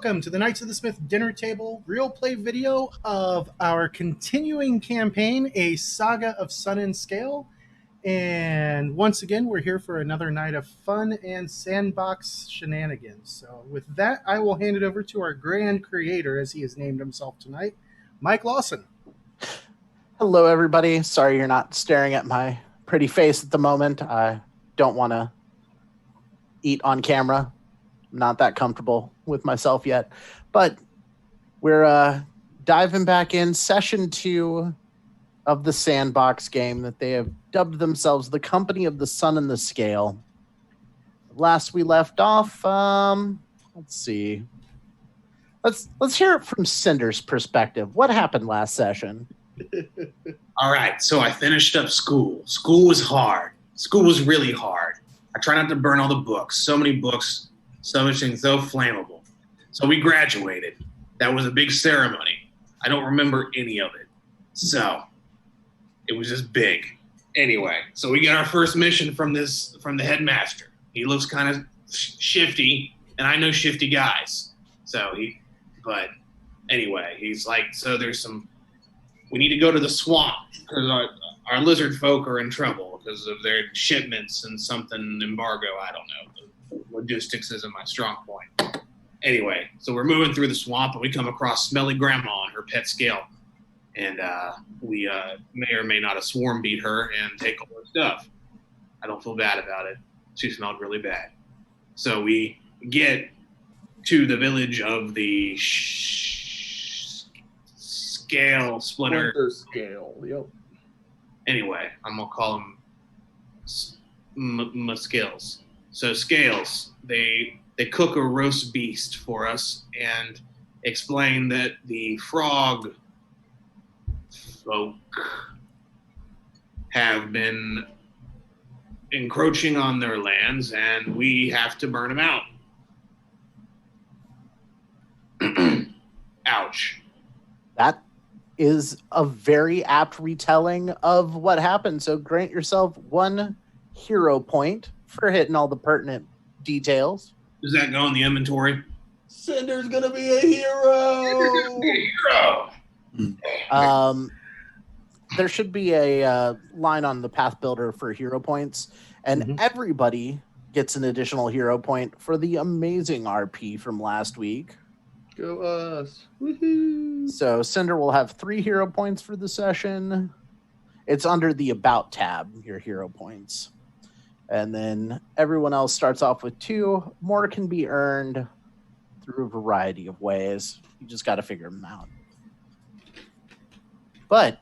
welcome to the Knights of the Smith dinner table real play video of our continuing campaign, A Saga of Sun and Scale. And once again, we're here for another night of fun and sandbox shenanigans. So with that, I will hand it over to our grand creator, as he has named himself tonight, Mike Lawson. Hello, everybody. Sorry you're not staring at my pretty face at the moment. I don't want to eat on camera. I'm not that comfortable with myself yet. But we're diving back in session 2 of the sandbox game that they have dubbed themselves the Company of the Sun and the Scale. Last we left off, let's see. Let's hear it from Cinder's perspective. What happened last session? All right, so I finished up school. School was hard. School was really hard. I try not to burn all the books. So many books, so much things, so flammable. So we graduated. That was a big ceremony. I don't remember any of it. So it was just big. Anyway, so we got our first mission from the headmaster. He looks kind of shifty, and I know shifty guys. But anyway, he's like, so we need to go to the swamp because our lizard folk are in trouble because of their shipments and something embargo. I don't know. Logistics isn't my strong point. Anyway, so we're moving through the swamp and we come across Smelly Grandma on her pet scale. And we may or may not have swarm beat her and take all her stuff. I don't feel bad about it. She smelled really bad. So we get to the village of the Splinterscale, yep. Anyway, I'm going to call them Scales. So Scales, they cook a roast beast for us and explain that the frog folk have been encroaching on their lands and we have to burn them out. Ouch. That is a very apt retelling of what happened. So grant yourself 1 hero point for hitting all the pertinent details. Does that go in the inventory? Cinder's gonna be a hero. There should be a line on the path builder for hero points, and everybody gets an additional hero point for the amazing RP from last week. Go us. Woohoo. So Cinder will have 3 hero points for the session. It's under the About tab, your hero points. And then everyone else starts off with 2. More can be earned through a variety of ways. You just got to figure them out. But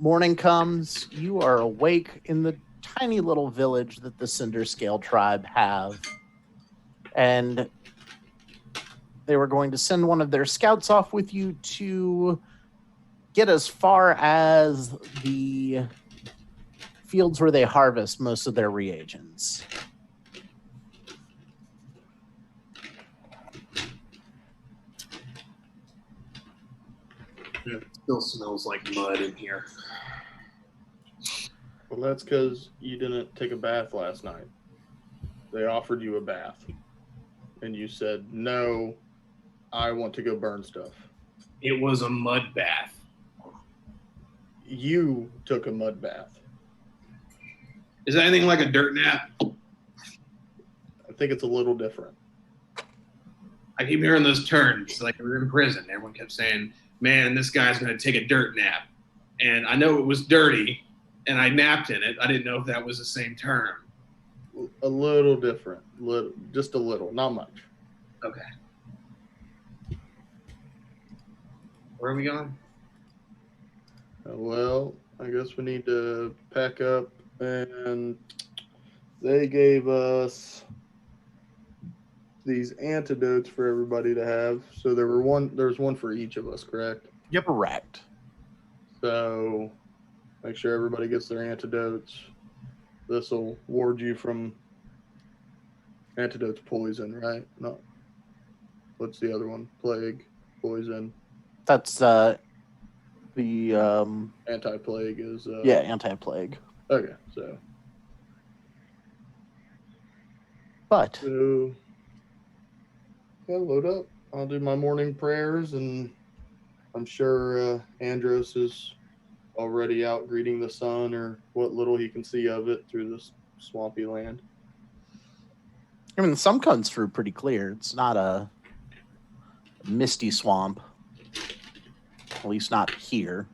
morning comes. You are awake in the tiny little village that the Cinderscale tribe have. And they were going to send one of their scouts off with you to get as far as the fields where they harvest most of their reagents. It still smells like mud in here. Well, that's because you didn't take a bath last night. They offered you a bath. And you said, no, I want to go burn stuff. It was a mud bath. You took a mud bath. Is that anything like a dirt nap? I think it's a little different. I keep hearing those terms, like we were in prison. Everyone kept saying, man, this guy's going to take a dirt nap. And I know it was dirty, and I napped in it. I didn't know if that was the same term. A little different. Just a little, not much. Okay. Where are we going? Well, I guess we need to pack up, and they gave us these antidotes for everybody to have. So there's one for each of us, correct? Yep, correct. So make sure everybody gets their antidotes. This will ward you from antidotes, poison, right? No. What's the other one? Plague, poison. That's the Anti-plague is anti-plague. Okay, so But So, yeah, load up. I'll do my morning prayers, and I'm sure Andros is already out greeting the sun, or what little he can see of it through this swampy land. I mean, the sun comes through pretty clear. It's not a misty swamp. At least not here.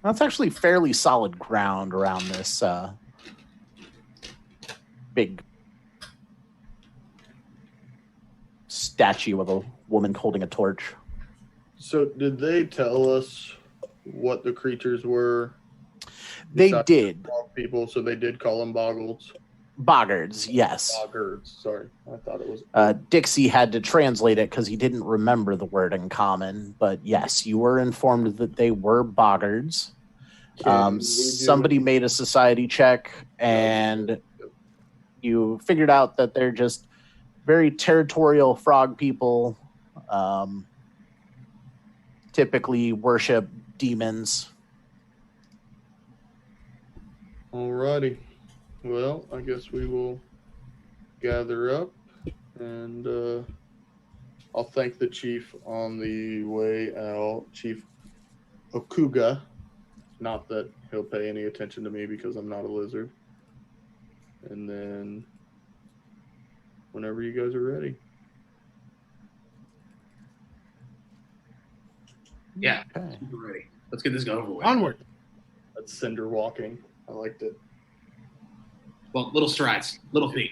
That's actually fairly solid ground around this big statue of a woman holding a torch. So did they tell us what the creatures were? They Besides did. frog people, so they did call them Boggards. Boggards, yes. Boggards, sorry. I thought it was... Dixie had to translate it because he didn't remember the word in common. But yes, you were informed that they were Boggards. Somebody made a society check, and you figured out that they're just very territorial frog people. Typically worship demons. Alrighty. Well, I guess we will gather up, and I'll thank the chief on the way out, Chief Okuga. Not that he'll pay any attention to me because I'm not a lizard. And then whenever you guys are ready. Yeah, Okay. we're ready. Let's get this going over with. Onward. That's cinder walking. I liked it. Well, little strides, little feet.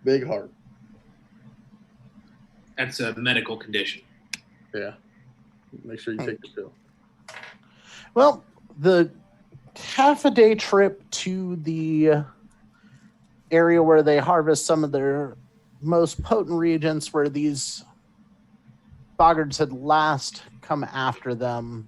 Big heart. That's a medical condition. Yeah. Make sure you take the pill. Well, the half a day trip to the area where they harvest some of their most potent reagents, where these Boggards had last come after them.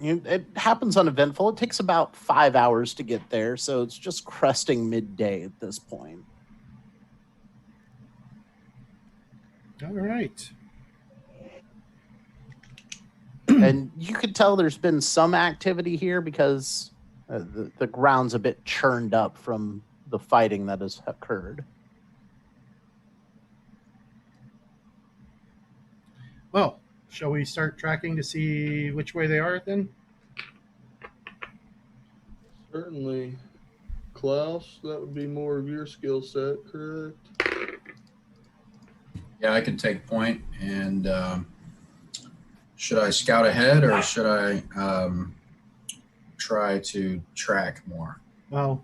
It happens uneventful. It takes about 5 hours to get there, so it's just cresting midday at this point. All right. And you could tell there's been some activity here because the ground's a bit churned up from the fighting that has occurred. Well, shall we start tracking to see which way they are then? Certainly. Klaus, that would be more of your skill set, correct? Yeah, I can take point. And should I scout ahead or should I try to track more? Well,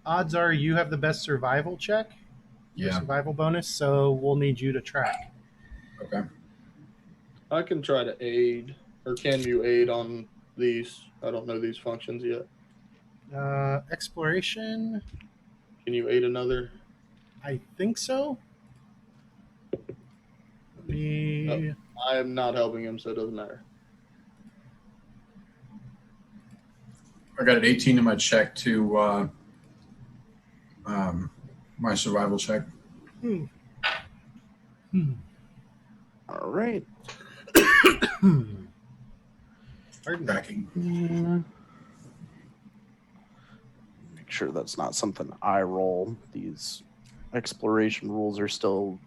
odds are you have the best survival check, your Yeah. survival bonus, so we'll need you to track. Okay. I can try to aid, or can you aid on these? I don't know these functions yet. Exploration, Can you aid another? I think so. Let me... I am not helping him, so it doesn't matter. I got an 18 in my check to my survival check. All right. Pardon me. Tracking. Make sure that's not something I roll. These exploration rules are still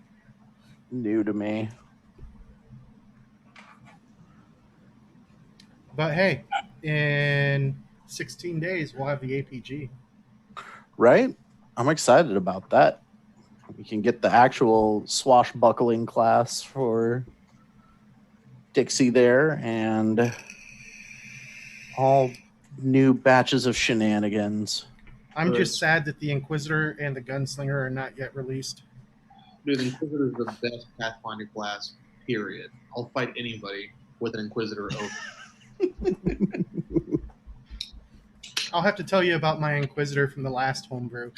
new to me. But hey, in 16 days, we'll have the APG. Right? I'm excited about that. We can get the actual swashbuckling class for Dixie there, and all new batches of shenanigans. I'm just sad that the Inquisitor and the Gunslinger are not yet released. Dude, the Inquisitor is the best Pathfinder class, period. I'll fight anybody with an Inquisitor over. I'll have to tell you about my Inquisitor from the last homebrew.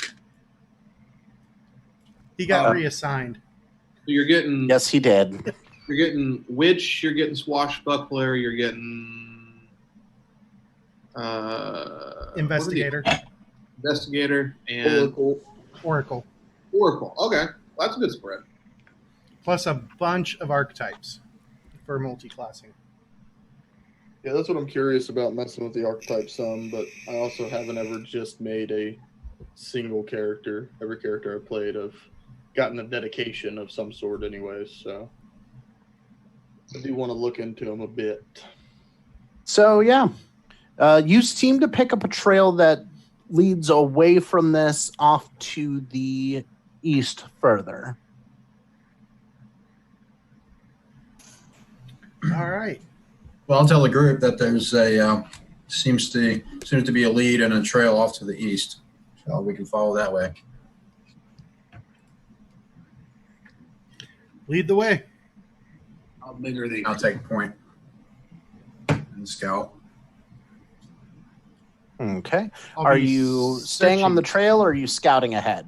He got reassigned. So you're getting Yes, he did. You're getting Witch, you're getting Swashbuckler, you're getting Investigator. Investigator and Oracle. Oracle. Okay, well, that's a good spread. Plus a bunch of archetypes for multi-classing. Yeah, that's what I'm curious about, messing with the archetype some, but I also haven't ever just made a single character. Every character I've played, I've gotten a dedication of some sort anyways, so I do want to look into them a bit. So, yeah. You seem to pick up a trail that leads away from this off to the east further. All right. Well, I'll tell the group that there's a seems to be a lead and a trail off to the east, so we can follow that way. Lead the way. How big are they? I'll take point and scout. Okay. I'll Are be you staying on the searching. trail or are you scouting ahead?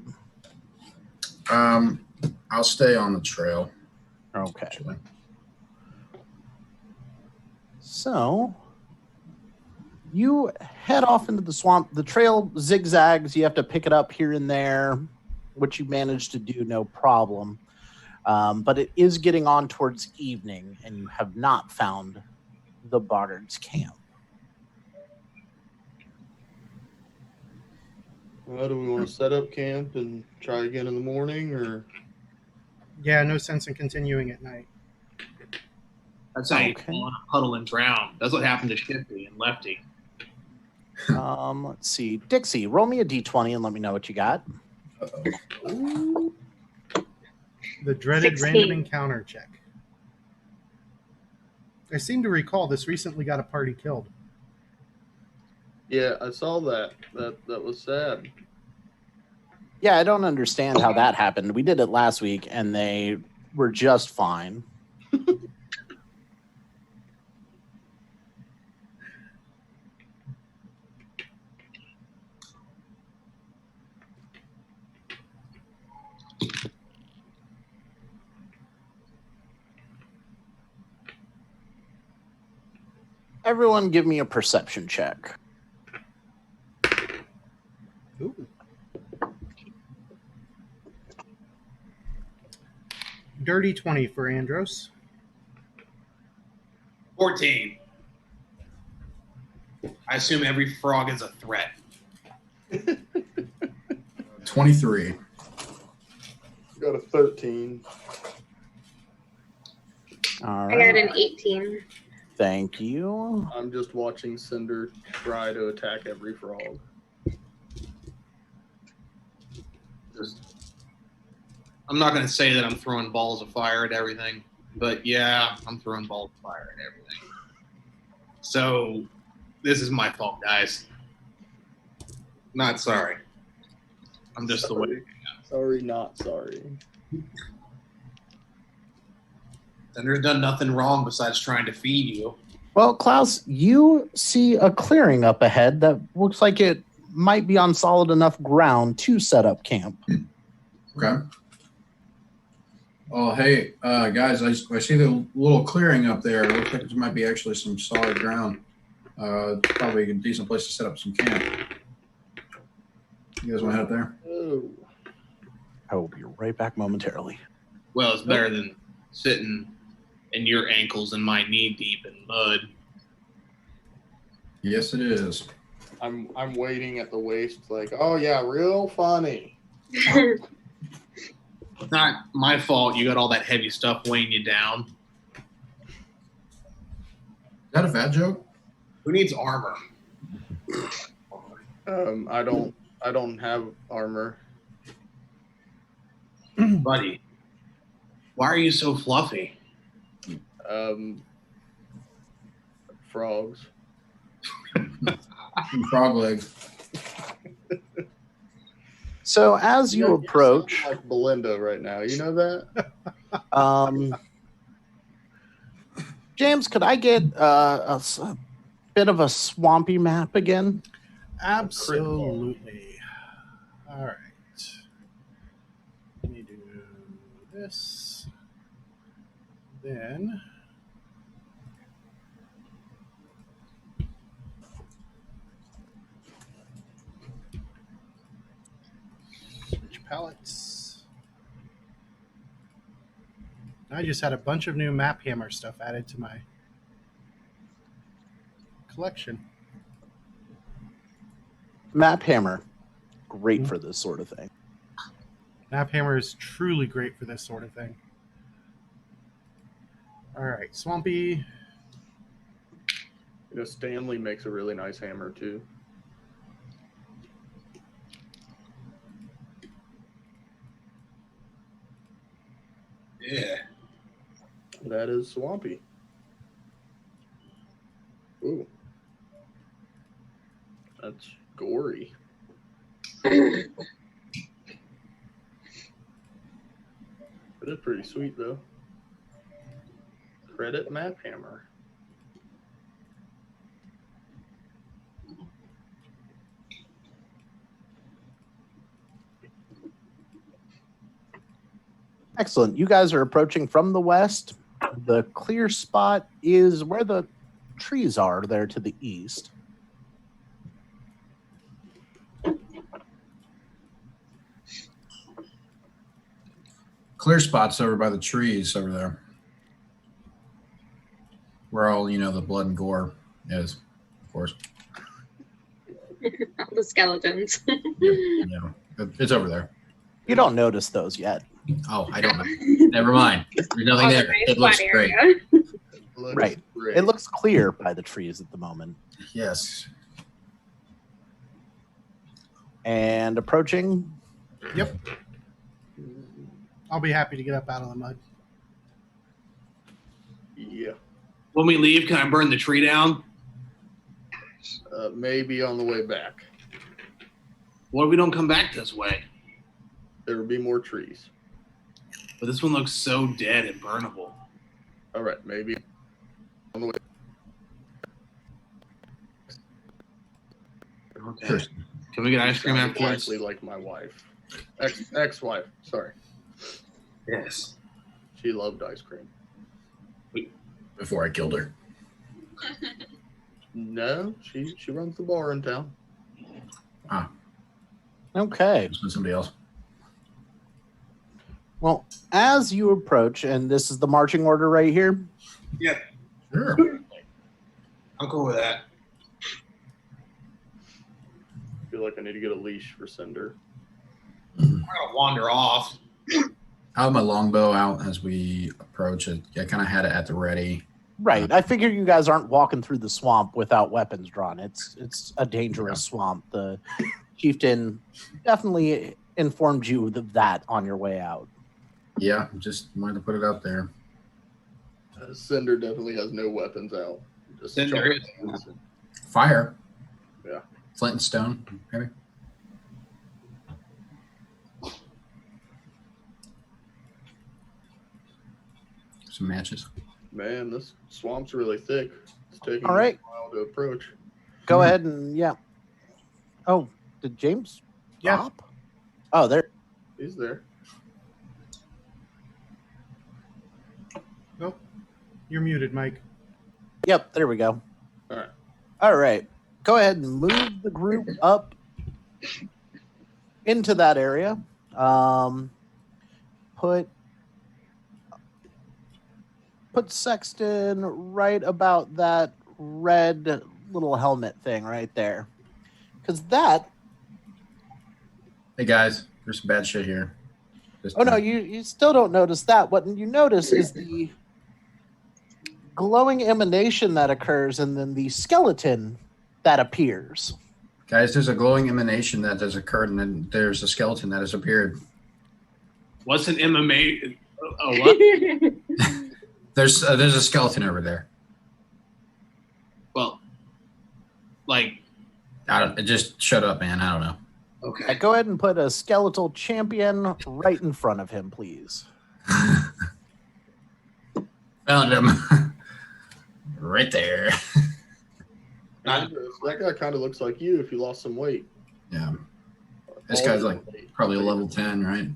I'll stay on the trail. Okay. Actually. So you head off into the swamp. The trail zigzags. You have to pick it up here and there, which you manage to do no problem. But it is getting on towards evening, and you have not found the Boggard's camp. Do we want to set up camp and try again in the morning, or? Yeah, no sense in continuing at night. That's how you Okay. fall in a puddle and drown. That's what happened to Shifty and Lefty. Let's see. Dixie, roll me a d20 and let me know what you got. Uh-oh. The dreaded 16. random encounter check. I seem to recall this recently got a party killed. Yeah, I saw that. That was sad. Yeah, I don't understand how that happened. We did it last week, and they were just fine. Everyone give me a perception check. Ooh. Dirty 20 for Andros. 14. I assume every frog is a threat. 23. Got a 13. All I got right. an 18. Thank you. I'm just watching Cinder try to attack every frog. I'm not going to say that I'm throwing balls of fire at everything, but yeah, I'm throwing balls of fire at everything. So this is my fault, guys. Not sorry. I'm just the way. Sorry, not sorry. Thunder's done nothing wrong besides trying to feed you. Well, Klaus, you see a clearing up ahead that looks like it might be on solid enough ground to set up camp. Okay. Oh, hey, guys, I see the little clearing up there. It looks like it might be actually some solid ground. Probably a decent place to set up some camp. You guys want to head up there? Oh. I will be right back momentarily. Well, it's better than sitting in your ankles and my knee deep in mud. Yes, it is. I'm waiting at the waist like, oh yeah, real funny. It's not my fault you got all that heavy stuff weighing you down. Is that a fat joke? Who needs armor? I don't have armor. Buddy, why are you so fluffy? Frogs. Frog legs. So as you approach, sound like Belinda right now, you know that? James, could I get a bit of a swampy map again? Absolutely. All right. Let me do this. Then switch palettes. I just had a bunch of new map hammer stuff added to my collection. Map hammer, great for this sort of thing. Map hammer is truly great for this sort of thing. All right, Swampy. Stanley makes a really nice hammer too. Yeah. That is Swampy. Ooh. That's gory. It is pretty sweet though. Credit map hammer. Excellent. You guys are approaching from the west. The clear spot is where the trees are there to the east. Clear spots over by the trees over there. Where all, the blood and gore is, of course. The skeletons. Yeah, it's over there. You don't notice those yet. Oh, I don't know. Never mind. There's nothing there. It looks great. Right. It looks clear by the trees at the moment. Yes. And approaching. Yep. I'll be happy to get up out of the mud. Yeah. When we leave, can I burn the tree down? Maybe on the way back. What if we don't come back this way? There will be more trees. But this one looks so dead and burnable. All right, maybe on the way. Okay. Can we get ice cream afterwards? Exactly like my wife. Ex-wife, sorry. Yes. She loved ice cream. Before I killed her. No, she runs the bar in town. Okay. It's been somebody else. Well, as you approach, and this is the marching order right here. Yeah. Sure. I'm cool with that. I feel like I need to get a leash for Cinder. I'm gonna wander off. I have my longbow out as we approach it. I kind of had it at the ready. Right. I figure you guys aren't walking through the swamp without weapons drawn. It's a dangerous swamp. The chieftain definitely informed you of that on your way out. Yeah, just wanted to put it out there. Cinder definitely has no weapons out. Just Cinder is. Fire. Yeah. Flint and stone, maybe. Some matches. Man, this swamp's really thick. It's taking All right. a while to approach. Go ahead and Oh, did James Yeah. stop? Oh, there. He's there. Nope. You're muted, Mike. Yep, there we go. All right. All right. Go ahead and move the group up into that area. Put Sexton right about that red little helmet thing right there. Because that... Hey guys, there's some bad shit here. Just, Oh, no, you still don't notice that. What you notice is the glowing emanation that occurs and then the skeleton that appears. guys, there's a glowing emanation that has occurred, and then there's a skeleton that has appeared. What's an MMA? Oh, what? There's a skeleton over there. Well, like, Just shut up, man. I don't know. okay. Go ahead and put a skeletal champion right in front of him, please. Found him. Right there. Not- That guy kind of looks like you if you lost some weight. Yeah. This All guy's the like weight. probably a level 10, right?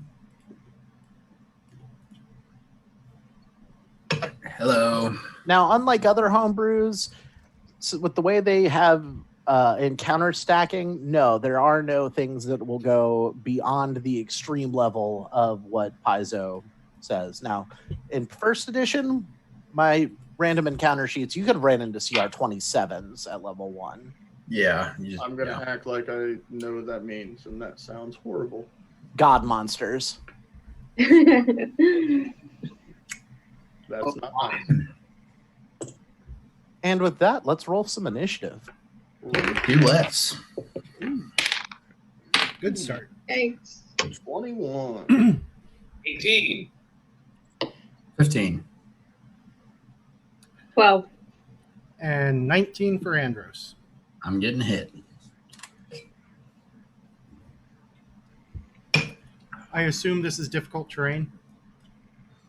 Hello. Now, unlike other homebrews, with the way they have encounter stacking, no, there are no things that will go beyond the extreme level of what Paizo says. Now, in first edition, my random encounter sheets, you could have ran into CR 27s at level 1. Yeah. I'm going to act like I know what that means, and that sounds horrible. God monsters. That's not nice. And with that, let's roll some initiative. Do less. Good start. Thanks. 21. 18. 15. 12. And 19 for Andros. I'm getting hit. I assume this is difficult terrain.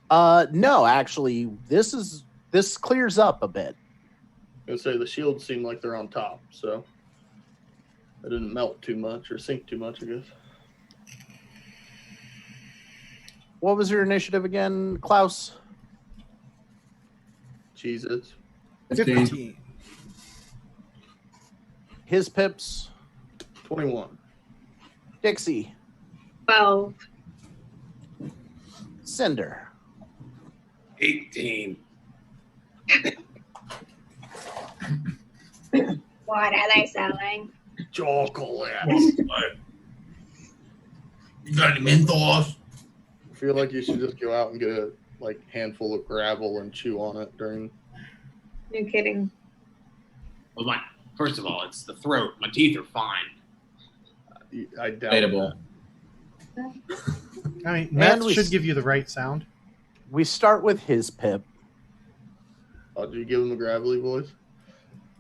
No, actually, this clears up a bit. I was going to say the shields seem like they're on top, so it didn't melt too much or sink too much, I guess. What was your initiative again, Klaus? Jesus. 15. His pips, 21. Dixie, 12. Cinder, 18. What are they selling? Chocolate. You got any menthols? I feel like you should just go out and get a handful of gravel and chew on it during. No kidding. Well, first of all, it's the throat. My teeth are fine. I doubt Debatable. that. I mean, Matt we should s- give you the right sound. We start with his pip. Oh, did you give him a gravelly voice?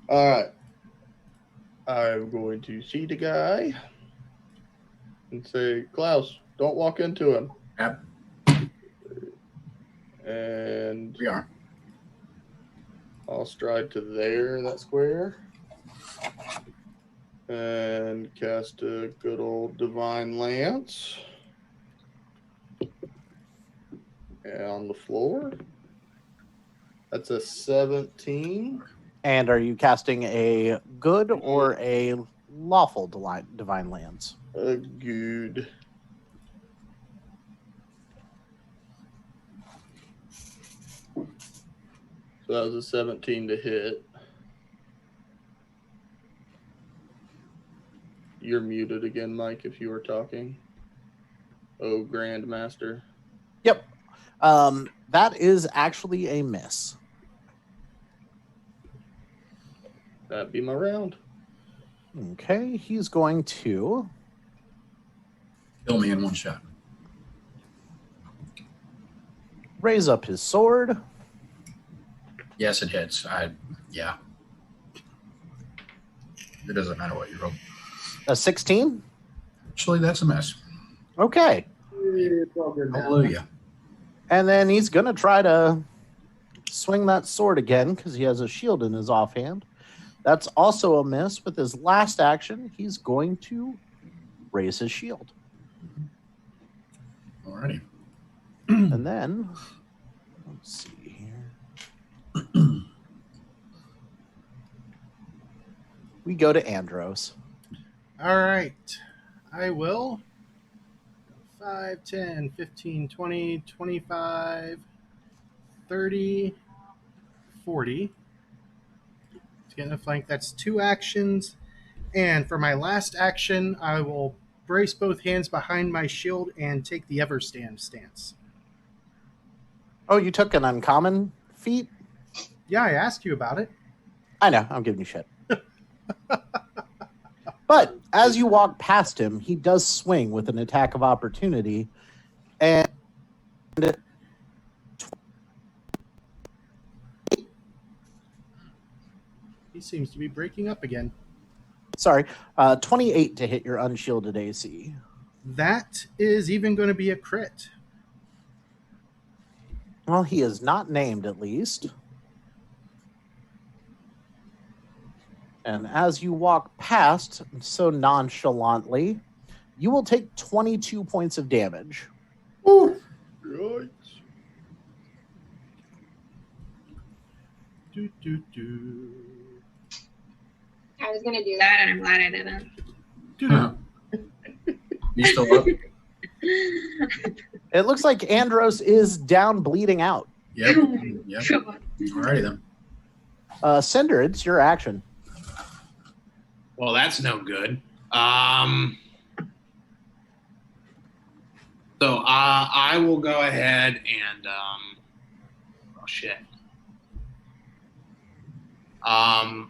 All right. I'm going to see the guy and say, Klaus, don't walk into him. Yep. And We are. I'll stride to there, that square, and cast a good old Divine Lance. And on the floor. That's a 17. And are you casting a good or a lawful divine lance? A good. So that was a 17 to hit. You're muted again, Mike, if you were talking. Oh, Grandmaster. Yep. That is actually a miss. That'd be my round. Okay, he's going to Kill me in one shot. raise up his sword. Yes, it hits. Yeah. It doesn't matter what you roll. A 16. Actually, that's a mess. Okay. Hallelujah. And then he's going to try to swing that sword again because he has a shield in his offhand. That's also a miss. With his last action, he's going to raise his shield. Alrighty. And then, let's see here. We go to Andros. All right. I will. 5, 10, 15, 20, 25, 30, 40. To get in the flank, that's 2 actions. And for my last action, I will brace both hands behind my shield and take the Everstand stance. Oh, you took an uncommon feat? Yeah, I asked you about it. I know, I'm giving you shit. But as you walk past him, he does swing with an attack of opportunity. And He seems to be breaking up again. 28 to hit your unshielded AC. That is even going to be a crit. Well, he is not named, at least. And as you walk past so nonchalantly, you will take 22 points of damage. Right. Do, do, do. I was going to do that, and I'm glad I didn't. Do, Huh. You still up? It looks like Andros is down bleeding out. Yep. Yep. God Alrighty then. Cinder, it's your action. Well, that's no good. So I will go ahead and oh shit. 1,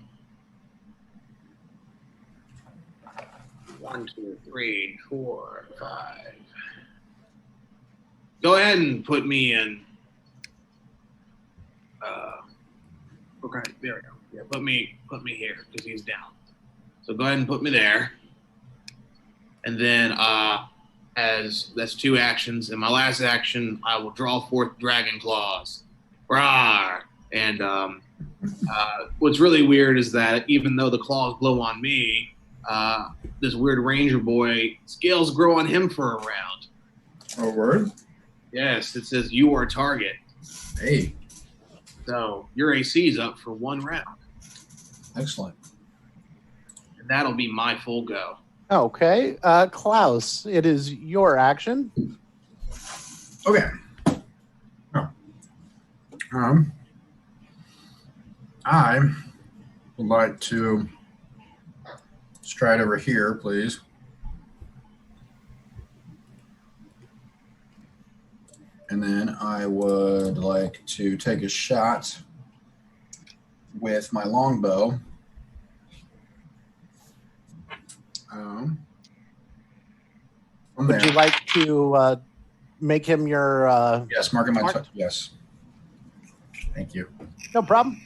2, 3, 4, 5. Go ahead and put me in. Okay, there we go. Yeah, put me here because he's down. So go ahead and put me there. And then as that's 2 actions, in my last action, I will draw forth Dragon Claws. Rawr! And what's really weird is that even though the claws glow on me, this weird ranger boy, scales grow on him for a round. Oh, word? Yes, it says you are a target. Hey, So your AC is up for 1 round. excellent. And that'll be my full go. Okay. Klaus, it is your action. Okay. Oh. I would like to stride over here, please. And then I would like to take a shot with my longbow. From Would there. you like to make him your... Yes, marking my Mark? yes. Thank you. No problem.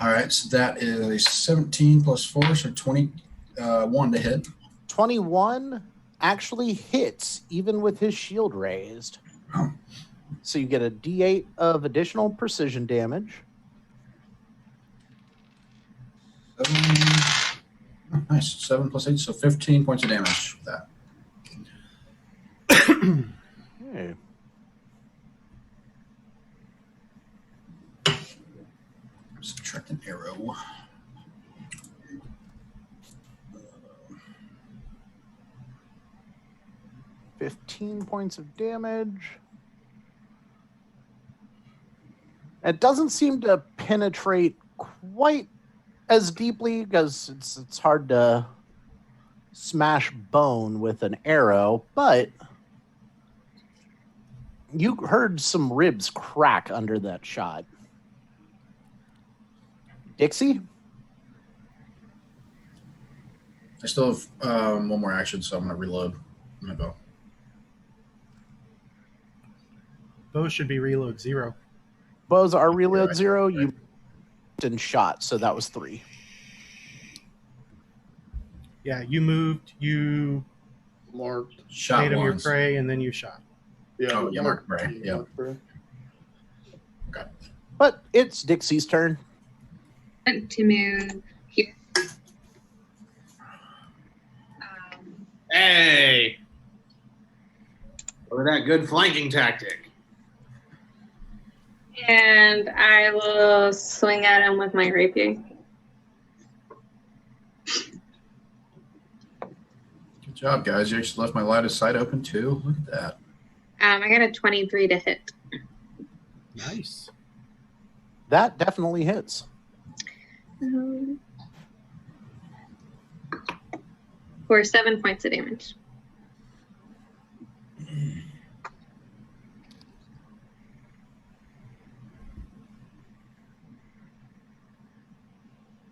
All right, so that is a 17 plus 4, so 21 to hit. 21 actually hits, even with his shield raised. Oh. So you get a D8 of additional precision damage. 7, oh, nice. 7 plus 8, so 15 points of damage with that. Okay. Subtract an arrow. 15 points of damage. It doesn't seem to penetrate quite as deeply because it's hard to smash bone with an arrow, but you heard some ribs crack under that shot. Dixie? I still have 1 more action, so I'm going to reload my bow. Bow should be reload 0. Bows are reload Right, 0. right. You and shot, so that was 3. Yeah, you moved, you Marked. Shot made him your once. prey, and then you shot. Yeah. Oh, yeah, marked prey. Yeah. Marked prey. But it's Dixie's turn. Want to move here. Hey! Look at that good flanking tactic. And I will swing at him with my rapier. Good job, guys. You actually left my line of sight open, too. Look at that. I got a 23 to hit. Nice. That definitely hits. For 7 points of damage.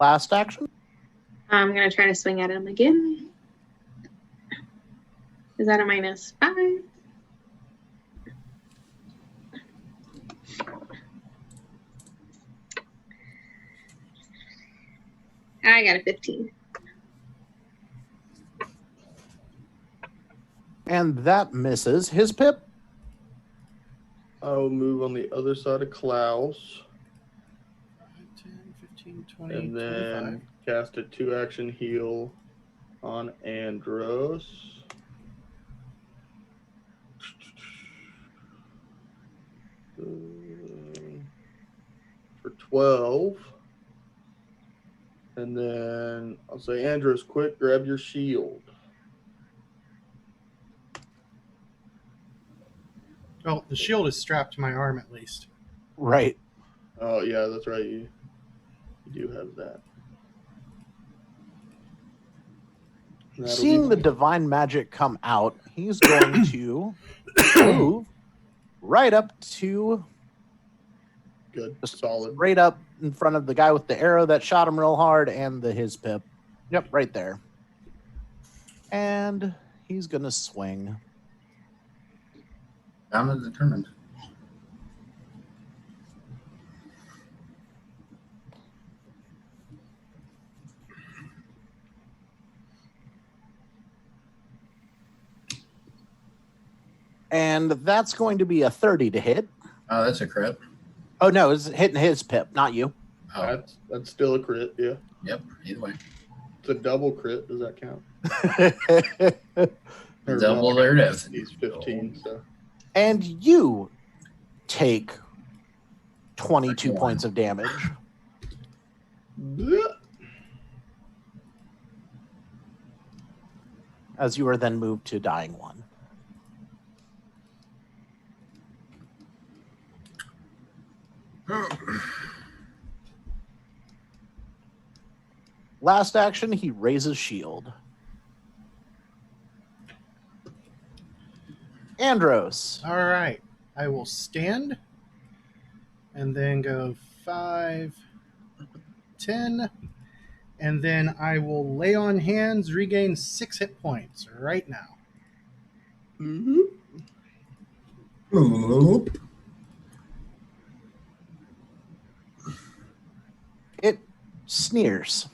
Last action. I'm going to try to swing at him again. Is that a -5? I got a 15. And that misses. His pip. I'll move on the other side of Klaus 10, 15, 20, and then 25. cast a 2-action heal on Andros. For 12. And then I'll say, Andros, quick, grab your shield. Well, the shield is strapped to my arm at least. Right. Oh, yeah, that's right. You do have that. That'll Seeing be the divine magic come out, he's going to move right up to good. Solid. right up in front of the guy with the arrow that shot him real hard and his pip. Yep, right there. And he's going to swing. Bound and determined. And that's going to be a 30 to hit. Oh, that's a crit. Oh, no, it's hitting his pip, not you. Oh, That's still a crit, yeah. yep. Either way. It's a double crit. Does that count? Or Double no, their death. He's 15, so. And you take 22 21. points of damage. Blech. As you are then moved to dying one. Last action, he raises shield. Andros. All right. I will stand and then go 5, 10, and then I will lay on hands, regain 6 hit points right now. Oop. It sneers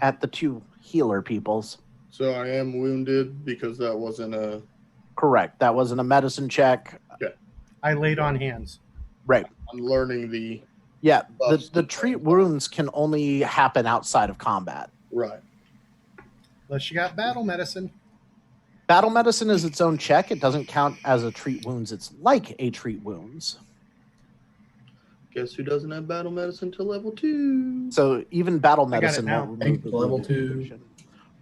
at the two healer peoples. So I am wounded because that wasn't a. Correct. That wasn't a medicine check. I laid on hands. Right. I'm learning the. Yeah. Buffs The and treat things. wounds can only happen outside of combat. Right. Unless you got battle medicine. Battle medicine is its own check. It doesn't count as a treat wounds. It's like a treat wounds. Guess who doesn't have battle medicine till level 2? So even battle I got it medicine now. won't remove Hey, the level wounded 2. condition.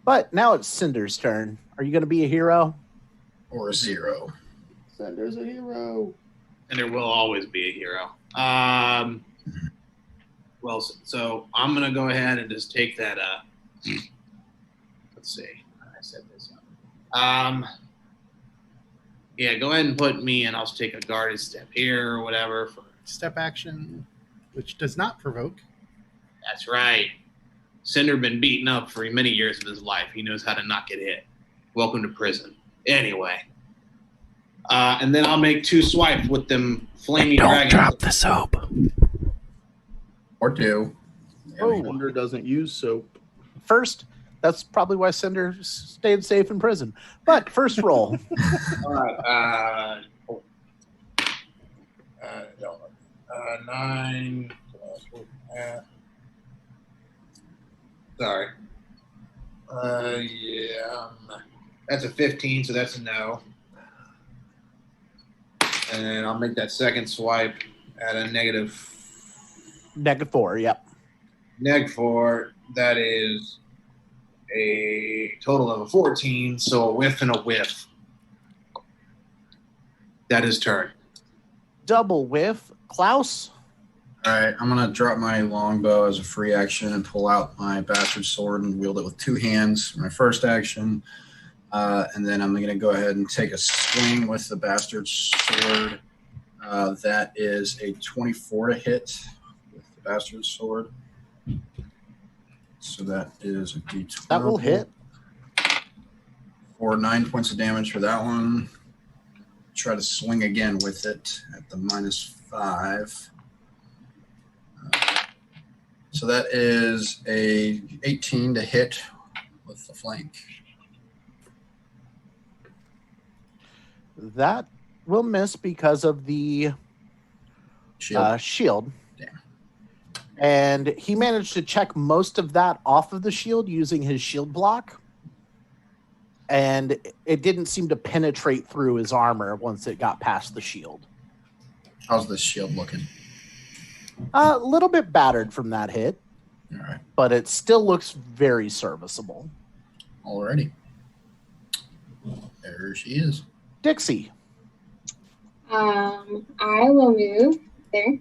But now it's Cinder's turn. Are you going to be a hero? Or a 0. Sender's a hero. And there will always be a hero. Well, so I'm gonna go ahead and just take that. Let's see. I set this up. Yeah, go ahead and put me, and I'll just take a guarded step here or whatever. Step action, which does not provoke. That's right. Cinder been beaten up for many years of his life. He knows how to not get hit. Welcome to prison. Anyway. And then I'll make 2 swipes with them flaming dragons. the soap. Or 2. Oh. Sender doesn't use soap. First, that's probably why Cinder stayed safe in prison. But first roll. All right. 9. Sorry. Yeah. That's a 15, so that's a no. And I'll make that second swipe at a -4, yep. -4. That is a total of a 14, so a whiff and a whiff. That is turn. Double whiff. Klaus. All right, I'm going to drop my longbow as a free action and pull out my bastard sword and wield it with 2 hands. My first action. And then I'm going to go ahead and take a swing with the bastard sword. That is a 24 to hit with the bastard sword. So that is a d12. That will hit. For 9 points of damage for that one. Try to swing again with it at the -5. So that is a 18 to hit with the flank. That will miss because of the Shield. shield. Damn. And he managed to check most of that off of the shield using his shield block. And it didn't seem to penetrate through his armor once it got past the shield. How's this shield looking? A little bit battered from that hit, All right. but it still looks very serviceable. Alrighty. There she is. Dixie. I will move there.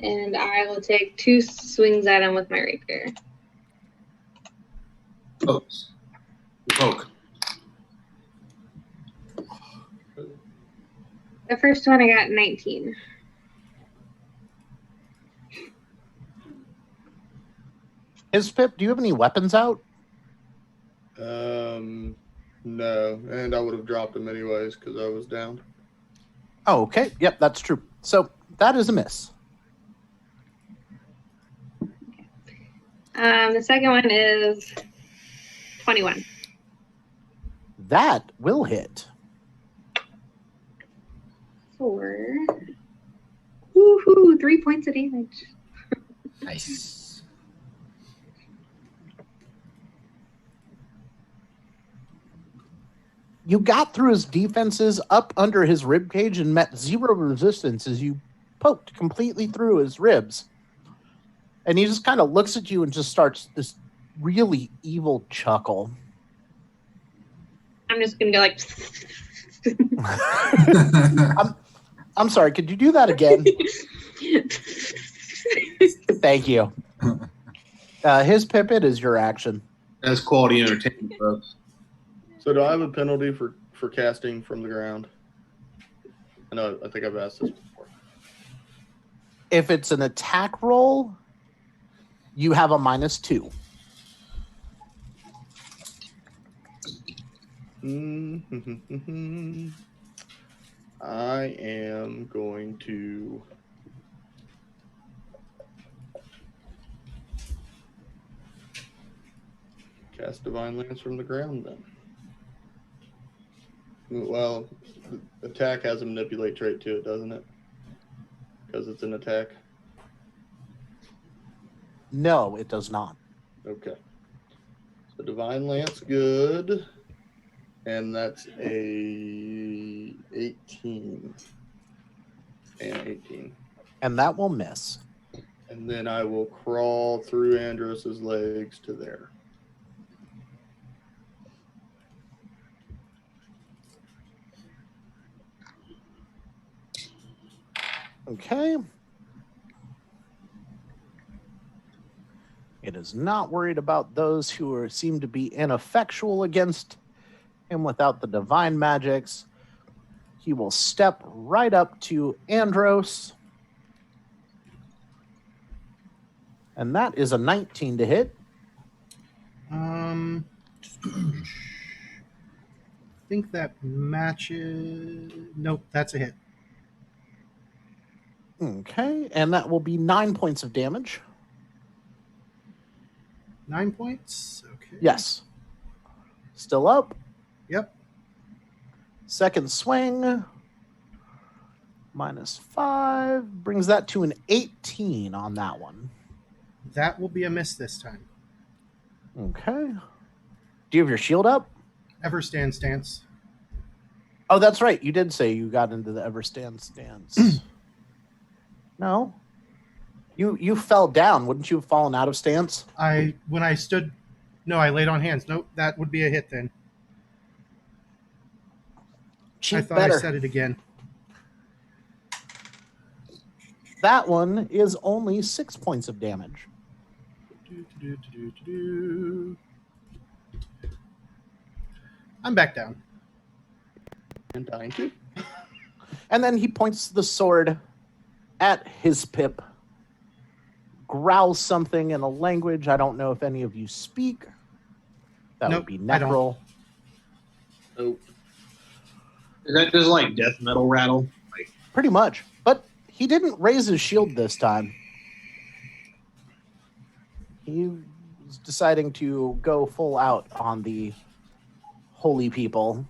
And I will take 2 swings at him with my rapier. Pokes. Poke. The first one I got 19. Pip, do you have any weapons out? No, and I would have dropped him anyways because I was down. Oh, okay. Yep, that's true. So that is a miss. The second one is 21. That will hit. 4. Woohoo! 3 points of damage. Nice. You got through his defenses up under his rib cage and met 0 resistance as you poked completely through his ribs. And he just kind of looks at you and just starts this really evil chuckle. I'm just going to go like... I'm sorry, could you do that again? Thank you. His Pip-It is your action. That's quality entertainment, folks. So do I have a penalty for casting from the ground? I think I've asked this before. If it's an attack roll, you have a -2. I am going to cast Divine Lance from the ground then. Well, attack has a manipulate trait to it, doesn't it? Because it's an attack. No, it does not. Okay. So Divine Lance, good. And that's a 18. And 18. And that will miss. And then I will crawl through Andros's legs to there. Okay. It is not worried about those who seem to be ineffectual against him without the divine magics. He will step right up to Andros. And that is a 19 to hit. I think that matches. Nope, that's a hit. Okay, and that will be 9 points of damage. 9 points? Okay. Yes. Still up. Yep. Second swing. -5. Brings that to an 18 on that one. That will be a miss this time. Okay. Do you have your shield up? Ever stand stance. Oh, that's right. You did say you got into the Everstand stance. No. You fell down. Wouldn't you have fallen out of stance? When I stood, no, I laid on hands. Nope, that would be a hit then. Chief I thought better. I said it again. That one is only 6 points of damage. I'm back down. And dying too. And then he points the sword at his Pip, growls something in a language I don't know if any of you speak. That Nope, would be I don't. Necrol. Nope. Is that just like death metal rattle? Like, Pretty much. But he didn't raise his shield this time. He was deciding to go full out on the holy people.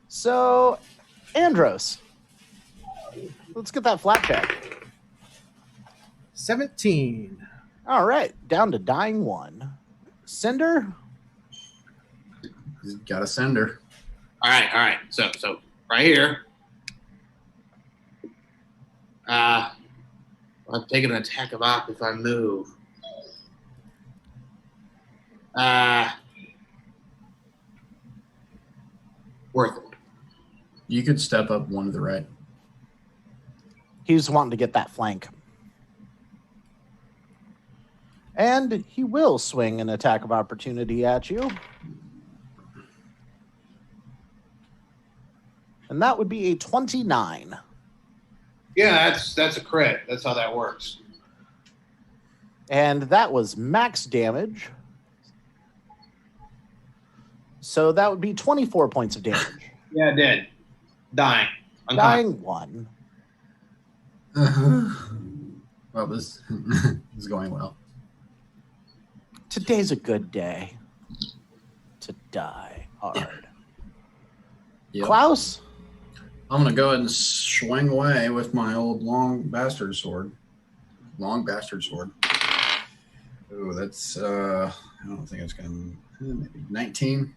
So, Andros, let's get that flat check. 17. All right, down to dying 1. Cinder? He's got a sender. all right. So right here. I'll take an attack of op if I move. Worth it. You could step up one to the right. He's wanting to get that flank. And he will swing an attack of opportunity at you. And that would be a 29. Yeah, that's a crit. That's how that works. And that was max damage. So that would be 24 points of damage. Yeah, dead. Dying. Dying 1. Well, this is going well. Today's a good day to die hard. Yep. Klaus? I'm going to go ahead and swing away with my old long bastard sword. Ooh, that's, I don't think it's going to, maybe 19.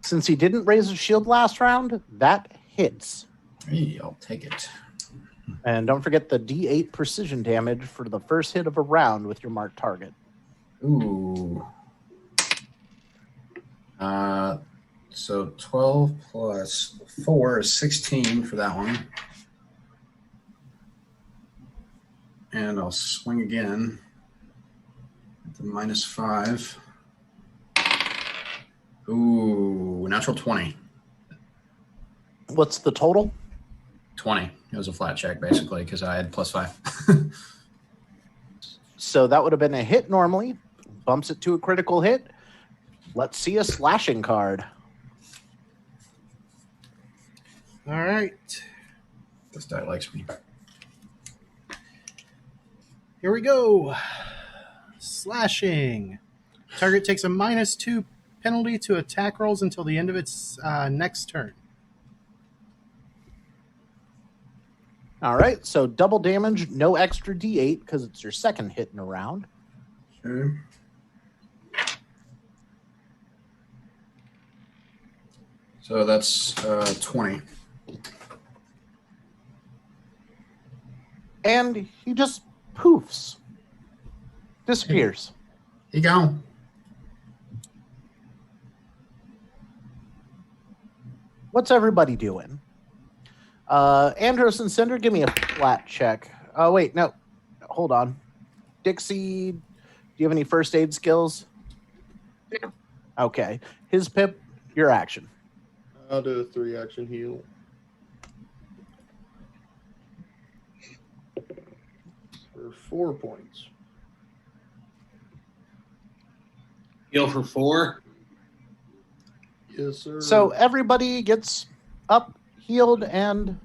Since he didn't raise his shield last round, that hits. Hey, I'll take it. And don't forget the D8 precision damage for the first hit of a round with your marked target. Ooh. So 12 plus 4 is 16 for that one. And I'll swing again at the -5. Ooh, natural 20. What's the total? 20. It was a flat check, basically, because I had +5. So that would have been a hit normally. Bumps it to a critical hit. Let's see a slashing card. All right. This die likes me. Here we go. Slashing. Target takes a -2 penalty to attack rolls until the end of its next turn. All right, so double damage, no extra D8 because it's your second hit in a round. Okay. So that's 20. And he just poofs. Disappears. He gone. What's everybody doing? Andros and Cinder, give me a flat check. Oh, wait, no. Hold on. Dixie, do you have any first aid skills? No. Okay. His Pip, your action. I'll do a 3-action heal. For 4 points. Heal for 4. Yes, sir. So everybody gets up, healed, and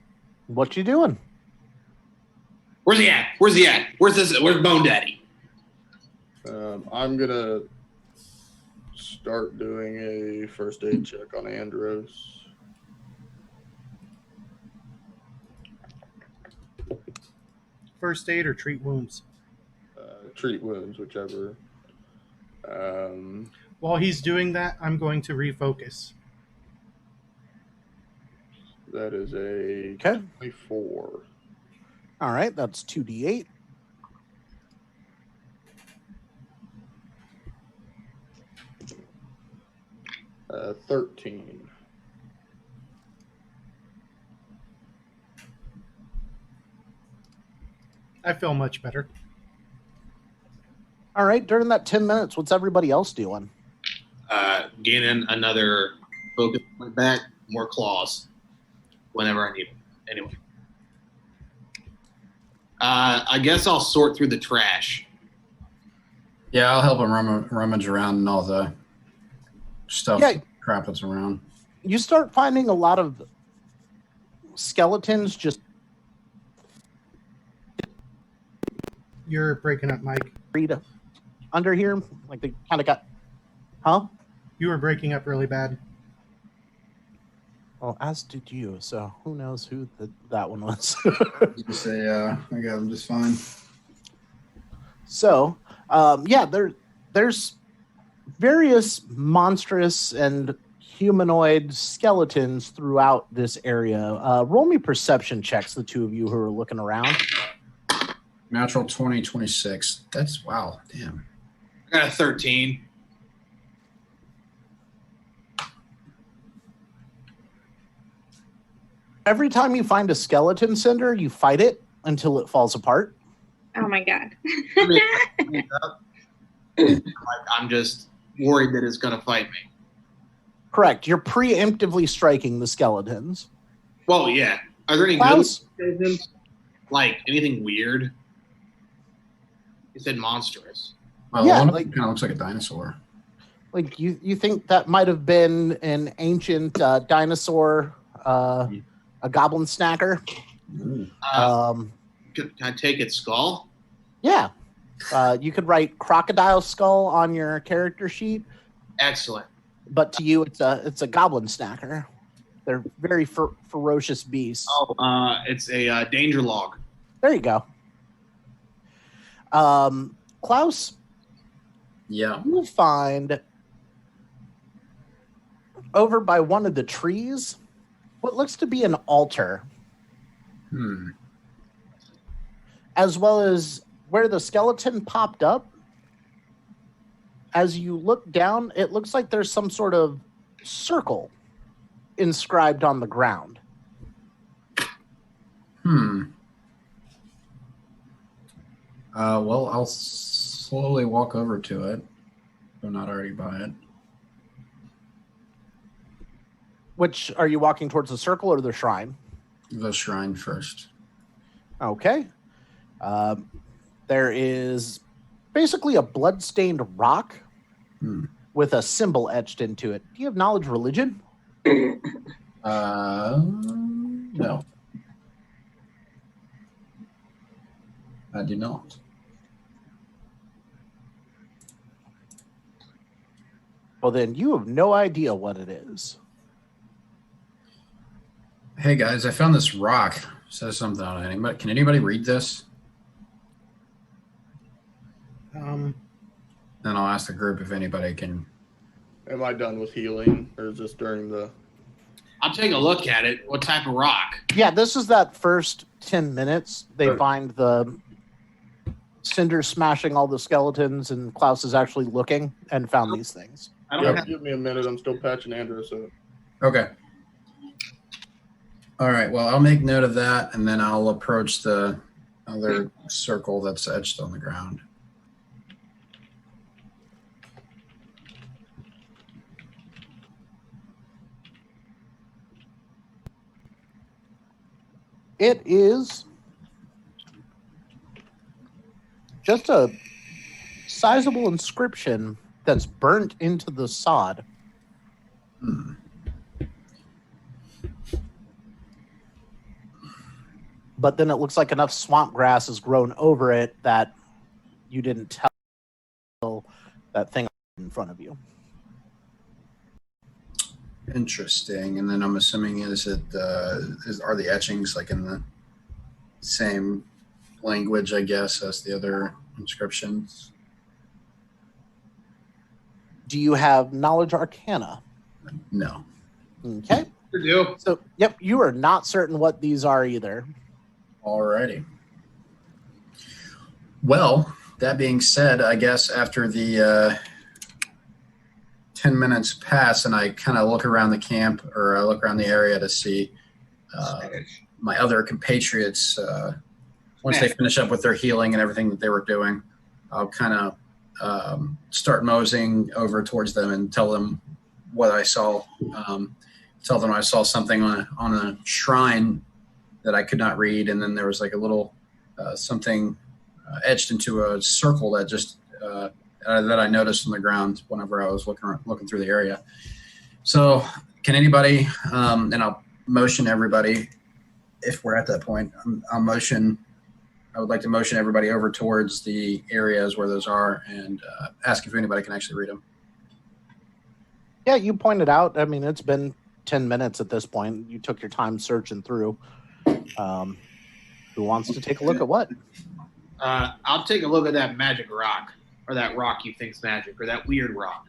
what you doing? Where's he at? Where's Bone Daddy? I'm going to start doing a first aid check on Andros. First aid or treat wounds? Treat wounds, whichever. While he's doing that, I'm going to refocus. That is a Okay. 24. All right, that's 2d8. Uh, 13. I feel much better. All right, during that 10 minutes, what's everybody else doing? Gaining another focus point back, more claws whenever I need them. Anyway. I guess I'll sort through the trash. Yeah, I'll help him rummage around and all the stuff, Yeah. crap that's around. You start finding a lot of skeletons just You're breaking up, Mike. read under here. Like they kind of got, huh? You were breaking up really bad. Well, as did you. So who knows who that one was. You say, I got him just fine. So, yeah, there's various monstrous and humanoid skeletons throughout this area. Roll me perception checks, the two of you who are looking around. Natural 20, 26. That's, wow, damn. I got a 13. Every time you find a skeleton cinder, you fight it until it falls apart. Oh my god. I'm just worried that it's going to fight me. Correct. You're preemptively striking the skeletons. Well, yeah. Are there any Klaus? good skeletons? Like anything weird? You said monstrous. Well, Yeah, one of like- them kind of looks like a dinosaur. Like you think that might have been an ancient dinosaur, a goblin snacker. Ooh. Can I take its skull? Yeah. You could write crocodile skull on your character sheet, Excellent. but to you, it's a goblin snacker. They're very ferocious beasts. Oh, it's a danger log. There you go. Klaus, Yeah. you find over by one of the trees what looks to be an altar, as well as where the skeleton popped up. As you look down, it looks like there's some sort of circle inscribed on the ground. Well, I'll slowly walk over to it. If I'm not already by it. Which, are you walking towards the circle or the shrine? The shrine first. Okay. There is basically a blood-stained rock with a symbol etched into it. Do you have knowledge religion? No. I do not. Well, then you have no idea what it is. Hey guys, I found this rock. It says something on it. Can anybody read this? Then I'll ask the group if anybody can. Am I done with healing, or is this during the? I'll take a look at it. What type of rock? Yeah, this is that first 10 minutes. They find the cinders smashing all the skeletons, and Klaus is actually looking and found these things. I don't have. Give me a minute. I'm still patching Andros up. Okay. All right. Well, I'll make note of that, and then I'll approach the other circle that's etched on the ground. It is just a sizable inscription that's burnt into the sod. But then it looks like enough swamp grass has grown over it that you didn't tell that thing in front of you. Interesting. And then I'm assuming are the etchings like in the same language, I guess, as the other inscriptions? Do you have knowledge arcana? No. Okay. You do. So, yep, you are not certain what these are either. Alrighty. Well, that being said, I guess after the 10 minutes pass and I kind of look around the camp, or I look around the area to see my other compatriots, once they finish up with their healing and everything that they were doing, I'll kind of start moseying over towards them and tell them what I saw. Tell them I saw something on a shrine that I could not read, and then there was like a little something etched into a circle that just that I noticed on the ground whenever I was looking through the area. So, can anybody? And I'll motion everybody if we're at that point. I'll motion. I would like to motion everybody over towards the areas where those are, and ask if anybody can actually read them. Yeah, you pointed out. I mean, it's been 10 minutes at this point. You took your time searching through. Who wants to take a look at what? I'll take a look at that magic rock, or that rock you think's magic, or that weird rock.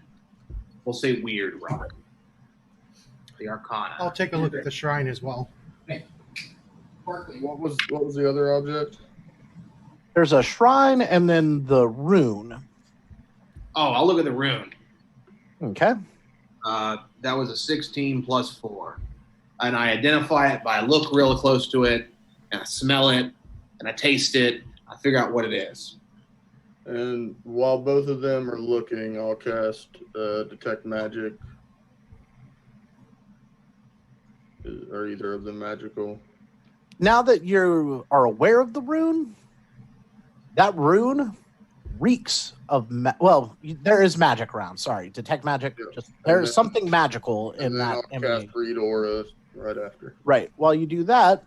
We'll say weird rock. The Arcana. I'll take a look at the shrine as well. What was the other object? There's a shrine and then the rune. Oh, I'll look at the rune. Okay. That was a 16 plus 4. and I identify it by I look real close to it, and I smell it, and I taste it. I figure out what it is. And while both of them are looking, I'll cast Detect Magic. Are either of them magical? Now that you are aware of the rune, that rune reeks of there is magic around. Sorry, Detect Magic. Yeah. Just there's something magical in that. I'll cast Read Aura right after. Right. While you do that,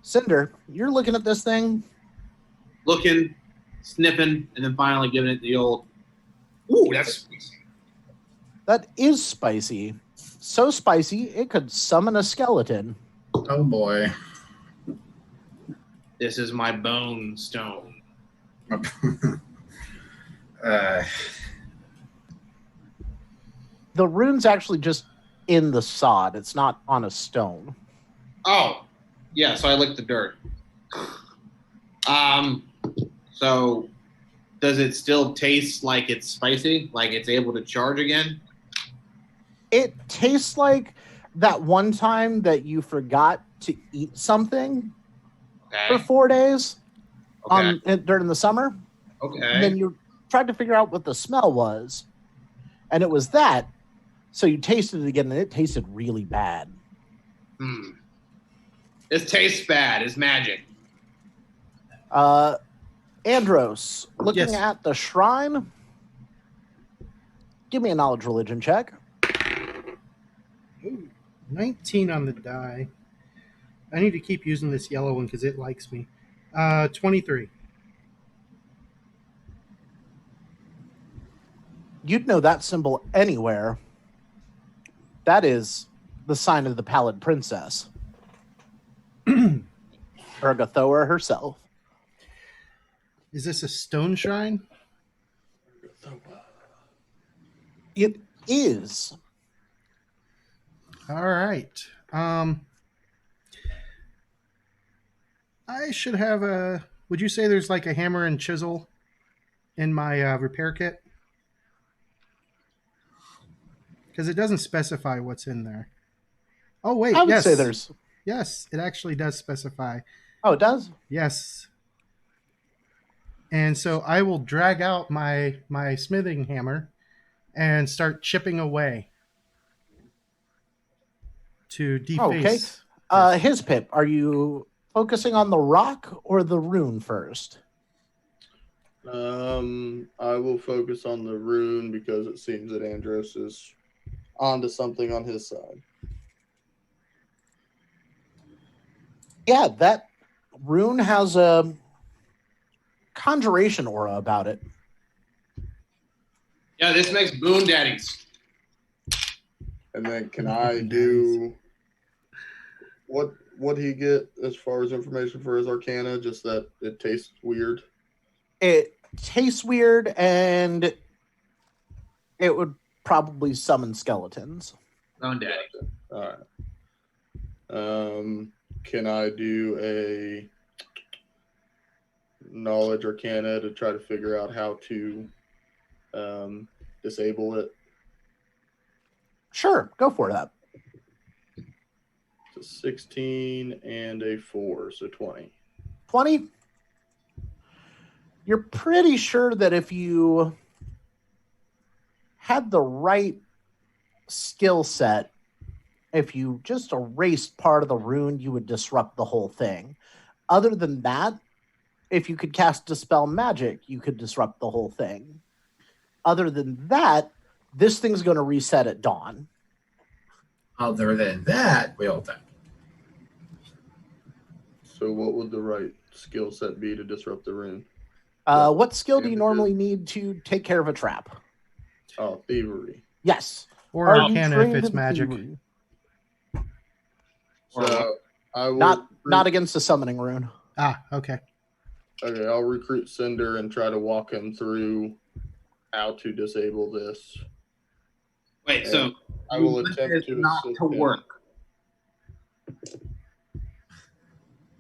Cinder, you're looking at this thing. Looking, sniffing, and then finally giving it the old, ooh, that's spicy. That is spicy. So spicy, it could summon a skeleton. Oh boy. This is my bone stone. The rune's actually just in the sod. It's not on a stone. Oh, yeah, so I licked the dirt. So does it still taste like it's spicy? Like it's able to charge again? It tastes like that one time that you forgot to eat something for 4 days during the summer. Okay. And then you tried to figure out what the smell was. And it was that. So you tasted it again, and it tasted really bad. It tastes bad. It's magic. Andros, looking Yes. at the shrine, give me a knowledge religion check. Ooh, 19 on the die. I need to keep using this yellow one because it likes me. 23. You'd know that symbol anywhere. That is the sign of the Pallid Princess. Ergothoa herself. Is this a stone shrine? It is. All right. I should have a... Would you say there's like a hammer and chisel in my repair kit? Because it doesn't specify what's in there. Oh, wait. I would yes. say there's... Yes, it actually does specify. Oh, it does? Yes. And so I will drag out my smithing hammer and start chipping away to deface. Okay. His Pip, are you focusing on the rock or the rune first? I will focus on the rune because it seems that Andros is onto something on his side. Yeah, that rune has a conjuration aura about it. Yeah, this makes boon daddies. And then can I do what he get as far as information for his arcana? Just that it tastes weird. It tastes weird, and it would probably summon skeletons. Boon daddy. All right. Can I do a knowledge arcana to try to figure out how to disable it? Sure, go for that. It's a 16 and a 4, so 20. 20? You're pretty sure that if you had the right skill set, if you just erased part of the rune, you would disrupt the whole thing. Other than that, if you could cast Dispel Magic, you could disrupt the whole thing. Other than that, this thing's going to reset at dawn. Other than that, we'll then. So what would the right skill set be to disrupt the rune? What skill do you normally need to take care of a trap? Oh, thievery. Yes. Or Are you arcana trained if it's in magic. thievery? So I will Not against the summoning rune. Ah, okay. Okay, I'll recruit Cinder and try to walk him through how to disable this. Wait, so I will you want attempt this to not assist to him. work.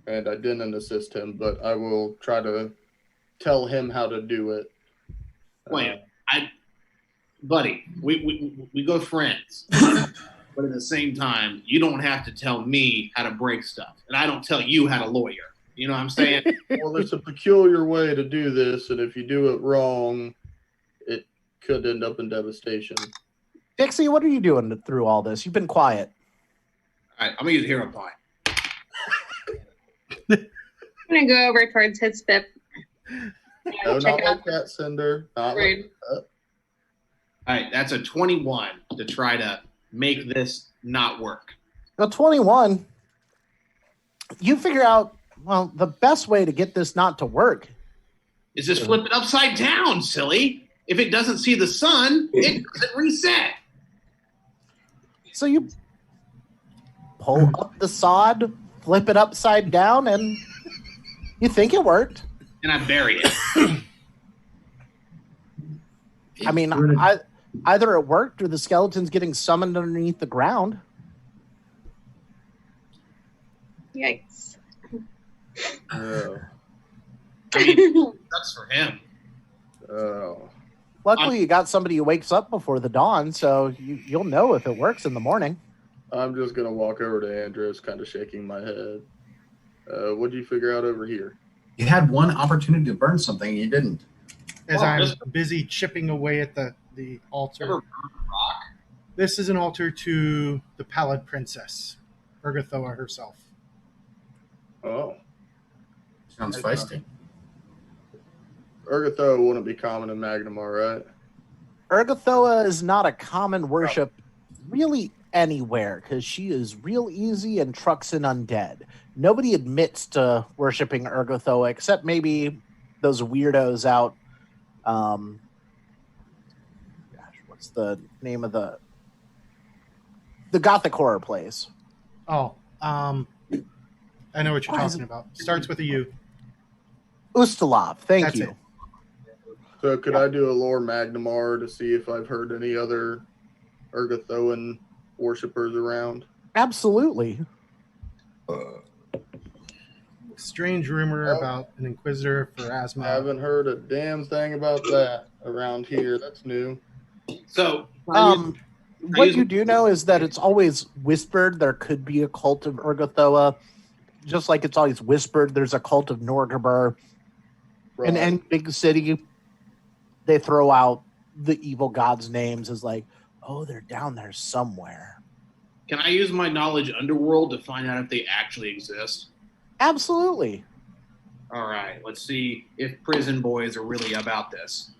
And I didn't assist him, but I will try to tell him how to do it. Wait, buddy, we go friends. but at the same time, you don't have to tell me how to break stuff, and I don't tell you how to lawyer. You know what I'm saying? Well, there's a peculiar way to do this, and if you do it wrong, it could end up in devastation. Dixie, what are you doing through all this? You've been quiet. All right, I'm gonna use hero point. I'm gonna go over towards his spip. No, Check not it out. like that, Cinder. Not Rude. like that. All right, that's a 21 to try to make this not work. The 21, you figure out, well, the best way to get this not to work. Is just flip it upside down, silly. If it doesn't see the sun, it doesn't reset. So you pull up the sod, flip it upside down, and you think it worked. And I bury it. I mean, either it worked or the skeleton's getting summoned underneath the ground. Yikes. Oh. That's for him. Oh. Luckily, you got somebody who wakes up before the dawn, so you'll know if it works in the morning. I'm just going to walk over to Andros, kind of shaking my head. What did you figure out over here? You had one opportunity to burn something, and you didn't. As Well, I'm this- busy chipping away at the altar. Ever burn a rock? This is an altar to the Pallid Princess, Urgathoa herself. Oh. Sounds feisty. Urgathoa wouldn't be common in Magnamar, right? Urgathoa is not a common worship really anywhere because she is real easy and trucks in undead. Nobody admits to worshiping Urgathoa except maybe those weirdos out. What's the name of the Gothic horror place? Oh, I know what you're Why is talking about. Starts with a U. Ustalov, thank That's you. it. So could I do a lore Magnamar to see if I've heard any other Urgathoan worshippers around? Absolutely. Strange rumor Oh. about an Inquisitor for I Asma. haven't heard a damn thing about that around here. That's new. So, What you do know is that it's always whispered there could be a cult of Urgathoa, just like it's always whispered there's a cult of Norgabur. Right. In any big city, they throw out the evil gods' names as like, oh, they're down there somewhere. can I use my knowledge underworld to find out if they actually exist? Absolutely. All right, let's see if prison boys are really about this.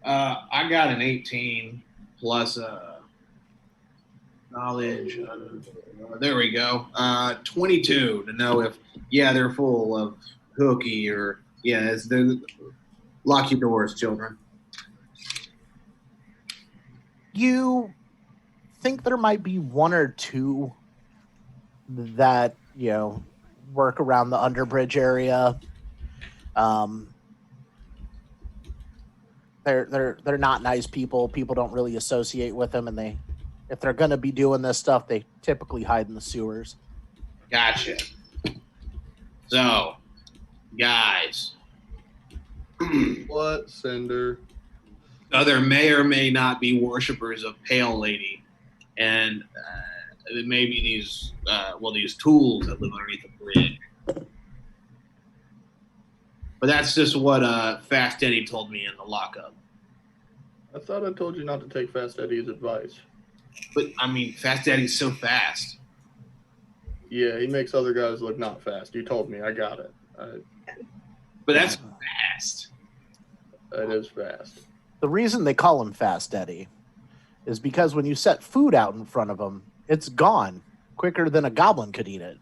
I got an 18 plus knowledge. There we go. 22 to know if, they're full of hooky or, lock your doors, children. You think there might be one or two that, work around the Underbridge area. They're not nice people. People don't really associate with them, and if they're going to be doing this stuff, they typically hide in the sewers. Gotcha. So, guys, What, Cinder? there may or may not be worshippers of Pale Lady, and maybe these tools that live underneath the bridge. But that's just what Fast Eddie told me in the lockup. I thought I told you not to take Fast Eddie's advice. But I mean, Fast Eddie's so fast. Yeah, he makes other guys look not fast. You told me. I got it. But that's fast. It is fast. The reason they call him Fast Eddie is because when you set food out in front of him, it's gone quicker than a goblin could eat it.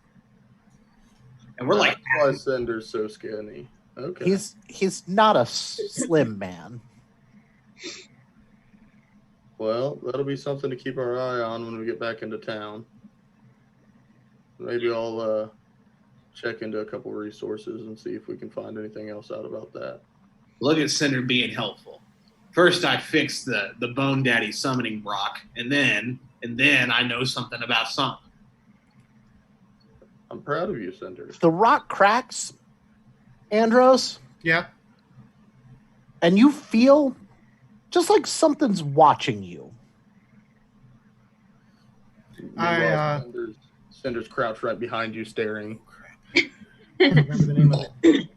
And we're like, That's why Cinder's so skinny. Okay. He's not a slim man. Well, that'll be something to keep our eye on when we get back into town. Maybe I'll check into a couple resources and see if we can find anything else out about that. look at Cinder being helpful. First, I fixed the Bone Daddy summoning rock, and then I know something about something. I'm proud of you, Cinder. The rock cracks, Andros, Yeah. and you feel just like something's watching you. I Cinder's crouched right behind you, staring. I don't remember the name of it.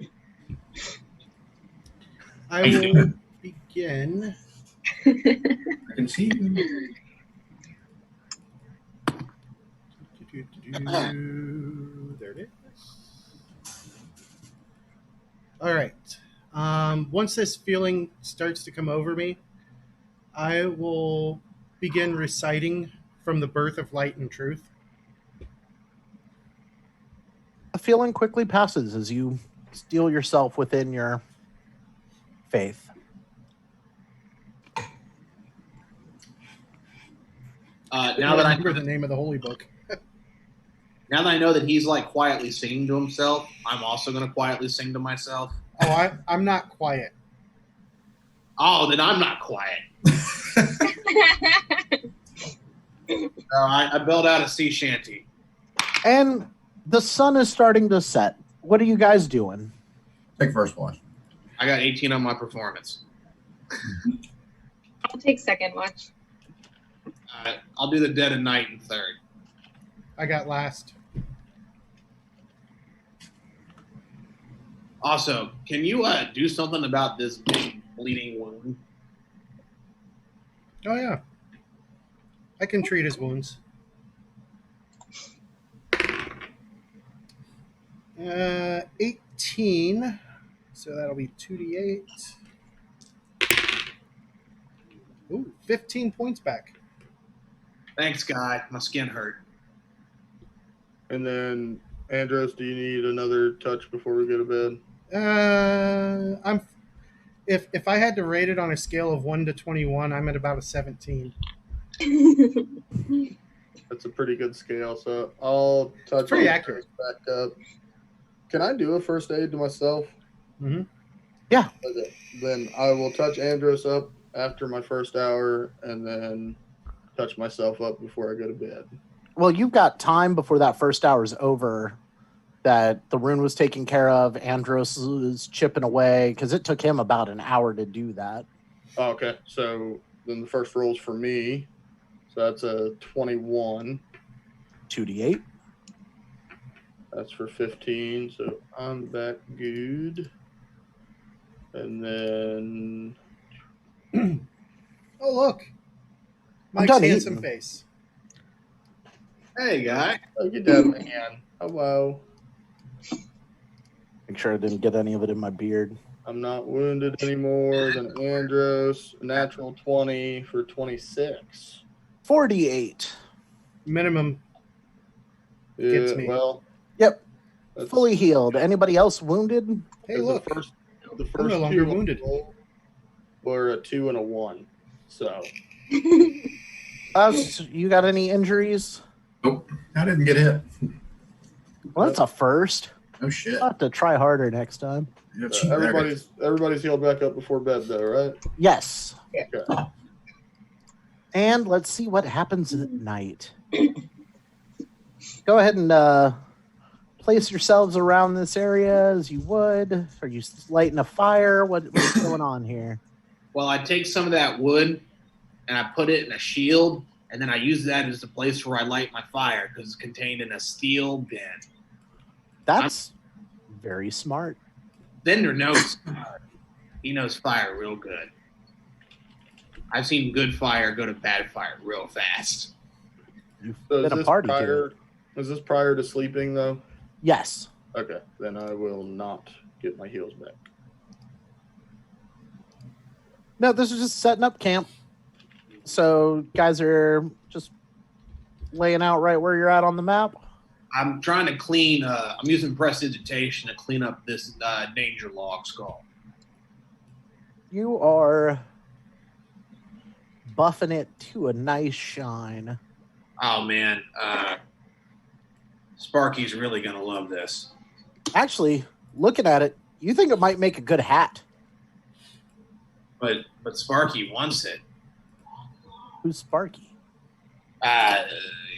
I will begin. I can see you. There it is. All right. Once this feeling starts to come over me, I will begin reciting from the Birth of Light and Truth. The feeling quickly passes as you steel yourself within your faith. Now that I remember the name of the holy book. Now that I know that he's like quietly singing to himself, I'm also going to quietly sing to myself. Oh, I'm not quiet. Oh, then I'm not quiet. I built out a sea shanty. And the sun is starting to set. What are you guys doing? Take first watch. I got 18 on my performance. I'll take second watch. I'll do the dead of night in third. I got last. Also, can you do something about this big bleeding wound? Oh, yeah. I can treat his wounds. 18. So that'll be 2d8. Ooh, 15 points back. Thanks, guy. My skin hurt. And then, Andros, do you need another touch before we go to bed? If I had to rate it on a scale of 1 to 21, I'm at about a 17. That's a pretty good scale. So I'll touch. Pretty accurate. Back up. Can I do a first aid to myself? Mm-hmm. Yeah. Okay. Then I will touch Andros up after my first hour, and then touch myself up before I go to bed. Well, you've got time before that first hour is over that the rune was taken care of. Andros is chipping away because it took him about an hour to do that. Oh, okay. So then the first roll's for me. So that's a 21. 2d8. That's for 15. So I'm back good. And then... Oh, look. I'm Mike's done handsome eating. face. Hey, guy. Oh, you done again. Hello. Make sure I didn't get any of it in my beard. I'm not wounded anymore than Andros. Natural 20 for 26. 48. Minimum. Yeah, Gets me. well, Yep. that's, Fully healed. Anybody else wounded? Hey, look. The first I'm no longer wounded. Were a 2 and a 1. So Us, you got any injuries? Nope. I didn't get hit. Well, that's a first. No shit. I'll have to try harder next time. You cheat there. everybody's healed back up before bed, though, right? Yes. Okay. And let's see what happens at night. Go ahead and place yourselves around this area as you would. Are you lighting a fire? What's going on here? Well, I take some of that wood and I put it in a shield, and then I use that as the place where I light my fire because it's contained in a steel bin. That's very smart. Bender knows fire. He knows fire real good. I've seen good fire go to bad fire real fast. You've So been a party to it. is this prior to sleeping, though? Yes. Okay, then I will not get my heals back. No, this is just setting up camp. So guys are just laying out right where you're at on the map. I'm trying to clean. I'm using prestidigitation to clean up this danger log skull. You are buffing it to a nice shine. Oh man, Sparky's really gonna love this. Actually, looking at it, you think it might make a good hat. But Sparky wants it. Who's Sparky?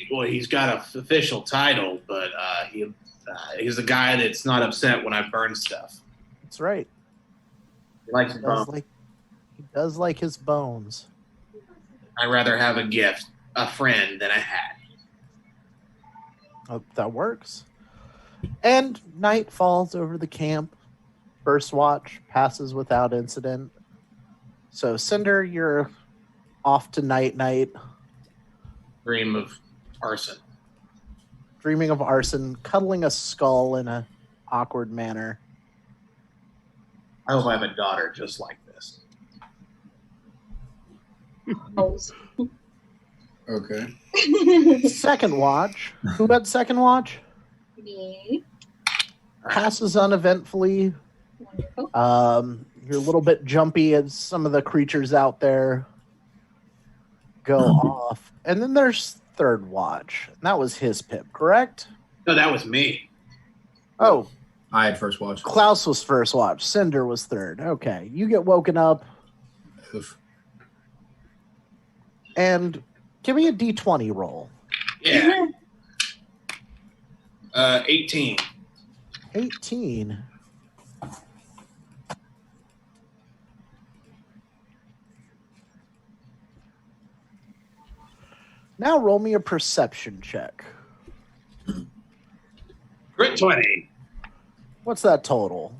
Well, he's got an official title, but he's the guy that's not upset when I burn stuff. That's right. He likes He bones. does like his bones. I'd rather have a gift, a friend, than a hat. Oh, that works. And night falls over the camp. First watch passes without incident. So, Cinder, you're off to night-night. Dream of arson. Dreaming of arson, cuddling a skull in an awkward manner. I hope I have a daughter just like this. Okay. Second watch. Who had second watch? Me. Passes uneventfully. Wonderful. You're a little bit jumpy as some of the creatures out there go off. And then there's third watch. And that was his pip, correct? No, that was me. Oh, I had first watch. Klaus was first watch. Cinder was third. Okay. You get woken up. Oof. And give me a D20 roll. Yeah. 18. 18. Now roll me a perception check. Crit 20. What's that total?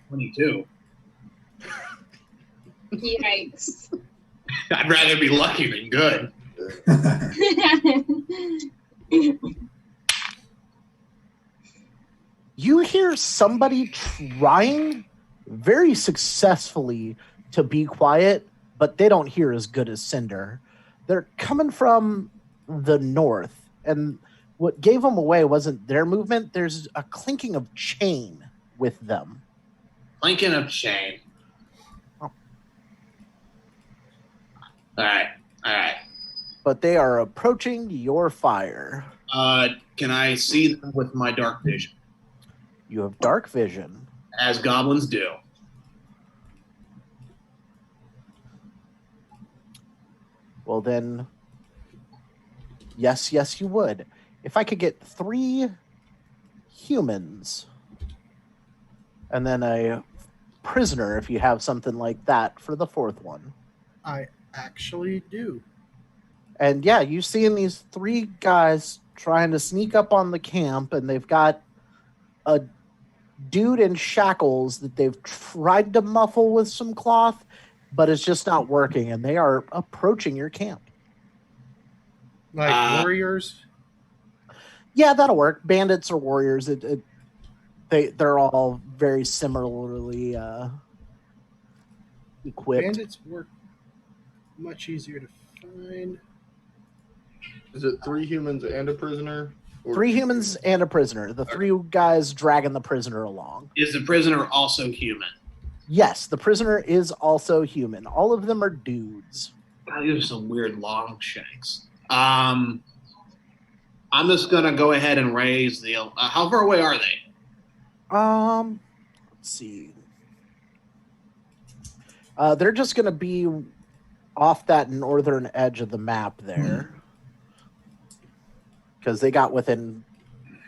22. Yikes. I'd rather be lucky than good. You hear somebody trying very successfully to be quiet, but they don't hear as good as Cinder. They're coming from the north, and what gave them away wasn't their movement. There's a clinking of chain with them. Clinking of chain. Oh. All right. But they are approaching your fire. Can I see them with my dark vision? You have dark vision. As goblins do. Well, then, yes, you would. If I could get 3 humans and then a prisoner, if you have something like that, for the 4th one. I actually do. And yeah, you seeing these 3 guys trying to sneak up on the camp, and they've got a dude in shackles that they've tried to muffle with some cloth, but it's just not working, and they are approaching your camp. Like warriors? Yeah, that'll work. Bandits or warriors, they're all very similarly equipped. Bandits work much easier to find. Is it 3 humans and a prisoner? Or 3 humans and a prisoner. The 3 guys dragging the prisoner along. Is the prisoner also human? Yes, the prisoner is also human. All of them are dudes. God, these are some weird long shanks. I'm just gonna go ahead and raise the. How far away are they? Let's see. They're just going to be off that northern edge of the map there. Because they got within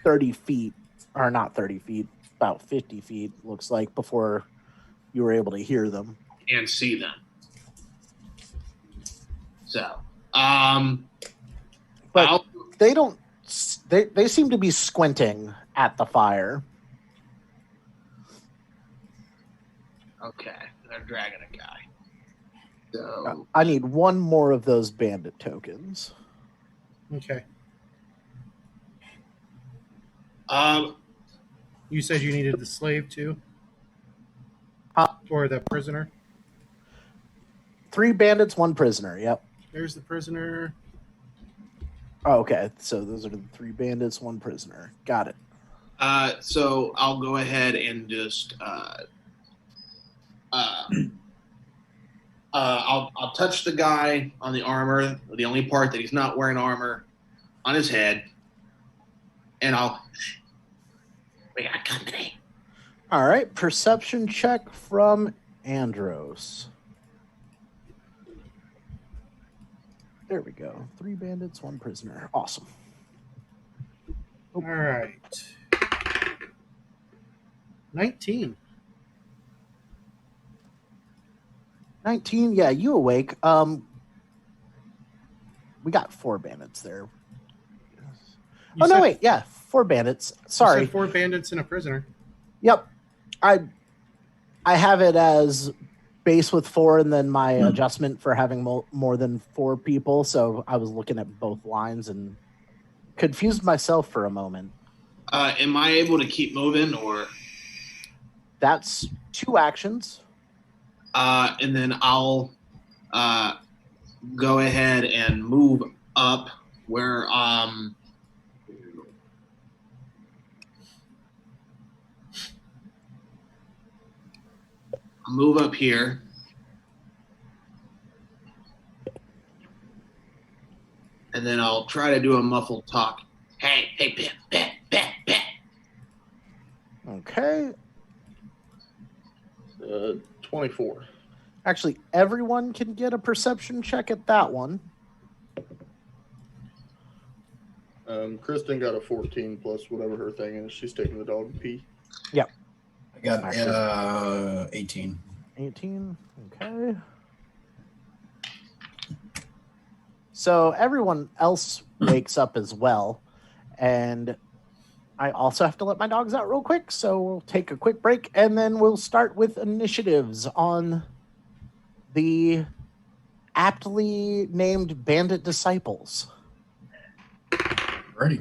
30 feet, or not 30 feet, about 50 feet, looks like, before you were able to hear them. And see them. So, But they don't, they seem to be squinting at the fire. okay, they're dragging a guy. So, I need 1 more of those bandit tokens. Okay. um, You said you needed the slave too? Or the prisoner? 3 bandits, 1 prisoner, yep. There's the prisoner. Oh, okay, so those are the 3 bandits, 1 prisoner. Got it. so I'll go ahead and just I'll touch the guy on the armor, the only part that he's not wearing armor, on his head, and we got company. All right, perception check from Andros. There we go. 3 bandits, 1 prisoner. Awesome. All right. 19. 19, yeah, you awake. We got 4 bandits there. You Oh, no, said- wait. Yeah, 4 bandits. you Sorry. said 4 bandits and a prisoner. Yep. I have it as base with 4 and then my adjustment for having more than 4 people. So I was looking at both lines and confused myself for a moment. Am I able to keep moving, or? That's 2 actions. And then I'll go ahead and move up where I'll move up here. And then I'll try to do a muffled talk. Hey, bet. Okay. 24. Actually, everyone can get a perception check at that one. Kristen got a 14 plus whatever her thing is. She's taking the dog to pee. Yep. I got 18. 18. Okay. So everyone else wakes up as well. And I also have to let my dogs out real quick. So we'll take a quick break and then we'll start with initiatives on the aptly named Bandit Disciples. Ready.